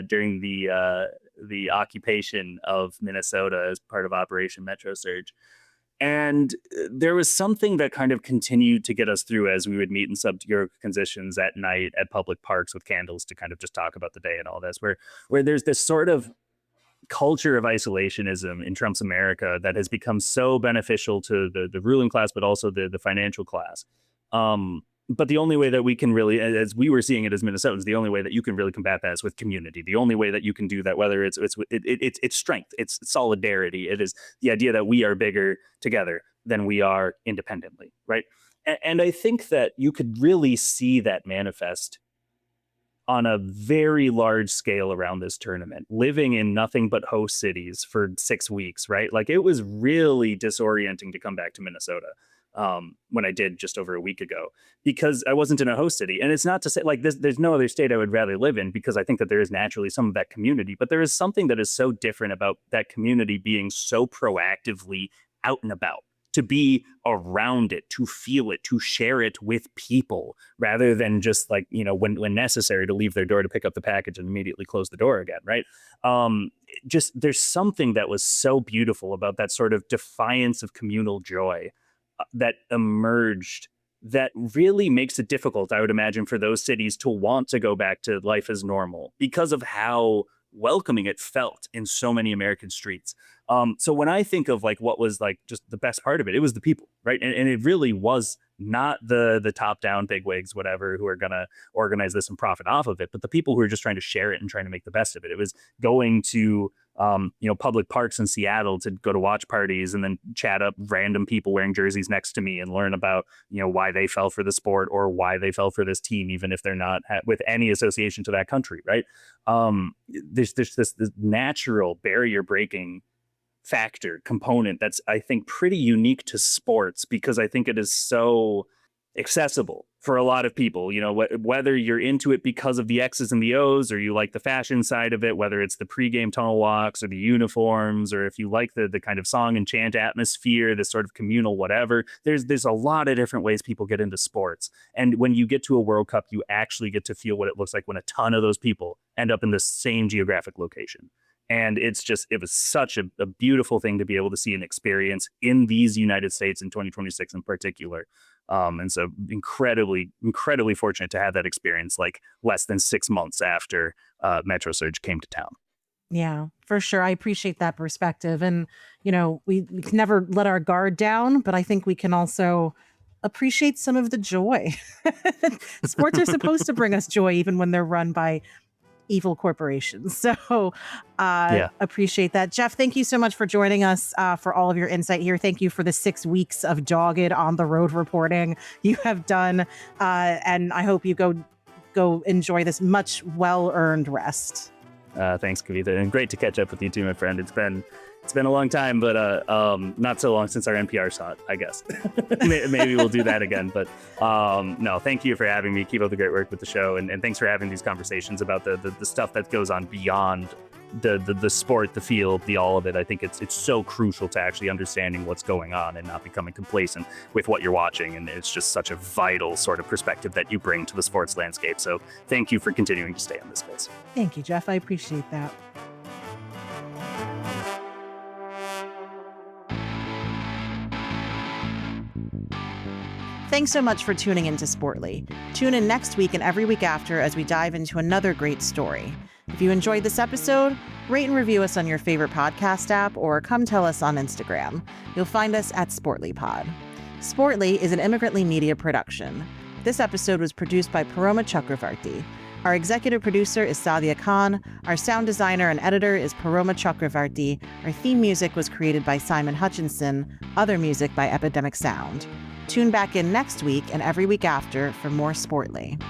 during the occupation of Minnesota as part of Operation Metro Surge. And there was something that kind of continued to get us through as we would meet in sub-zero conditions at night at public parks with candles to kind of just talk about the day and all this, where there's this sort of culture of isolationism in Trump's America that has become so beneficial to the ruling class, but also the financial class. But the only way that we can really, as we were seeing it as Minnesotans, the only way that you can really combat that is with community. The only way that you can do that, whether it's strength, it's solidarity, it is the idea that we are bigger together than we are independently, right? And I think that you could really see that manifest on a very large scale around this tournament, living in nothing but host cities for 6 weeks, right? Like, it was really disorienting to come back to Minnesota. When I did just over a week ago, because I wasn't in a host city. And it's not to say like this, there's no other state I would rather live in, because I think that there is naturally some of that community, but there is something that is so different about that community being so proactively out and about to be around it, to feel it, to share it with people, rather than just like, when necessary, to leave their door to pick up the package and immediately close the door again, right? Just there's something that was so beautiful about that sort of defiance of communal joy that emerged, that really makes it difficult, I would imagine, for those cities to want to go back to life as normal because of how welcoming it felt in so many American streets. So when I think of like what was like just the best part of it, it was the people, right? And it really was not the top down bigwigs, whatever, who are going to organize this and profit off of it, but the people who are just trying to share it and trying to make the best of it. It was going to public parks in Seattle to go to watch parties and then chat up random people wearing jerseys next to me and learn about, why they fell for the sport or why they fell for this team, even if they're not with any association to that country, right? There's this natural barrier breaking factor component that's, I think, pretty unique to sports, because I think it is so accessible for a lot of people, whether you're into it because of the X's and the O's, or you like the fashion side of it, whether it's the pregame tunnel walks or the uniforms, or if you like the kind of song and chant atmosphere, this sort of communal whatever. There's a lot of different ways people get into sports. And when you get to a World Cup, you actually get to feel what it looks like when a ton of those people end up in the same geographic location. And it was such a beautiful thing to be able to see and experience in these United States in 2026 in particular. And so incredibly, incredibly fortunate to have that experience like less than 6 months after Metro Surge came to town. Yeah, for sure. I appreciate that perspective. And, we can never let our guard down, but I think we can also appreciate some of the joy. Sports are supposed to bring us joy, even when they're run by evil corporations. So appreciate that. Jeff, thank you so much for joining us, for all of your insight here. Thank you for the 6 weeks of dogged on the road reporting you have done. And I hope you go enjoy this much well-earned rest. Thanks, Kavitha. And great to catch up with you too, my friend. It's been a long time, but not so long since our NPR shot, I guess. Maybe we'll do that again. But no, thank you for having me. Keep up the great work with the show. And thanks for having these conversations about the stuff that goes on beyond the sport, the field, the all of it. I think it's so crucial to actually understanding what's going on and not becoming complacent with what you're watching. And it's just such a vital sort of perspective that you bring to the sports landscape. So thank you for continuing to stay in this space. Thank you, Jeff. I appreciate that. Thanks so much for tuning into Sportly. Tune in next week and every week after as we dive into another great story. If you enjoyed this episode, rate and review us on your favorite podcast app or come tell us on Instagram. You'll find us at SportlyPod. Sportly is an Immigrantly Media production. This episode was produced by Paroma Chakravarti. Our executive producer is Sadia Khan. Our sound designer and editor is Paroma Chakravarti. Our theme music was created by Simon Hutchinson. Other music by Epidemic Sound. Tune back in next week and every week after for more Sportly.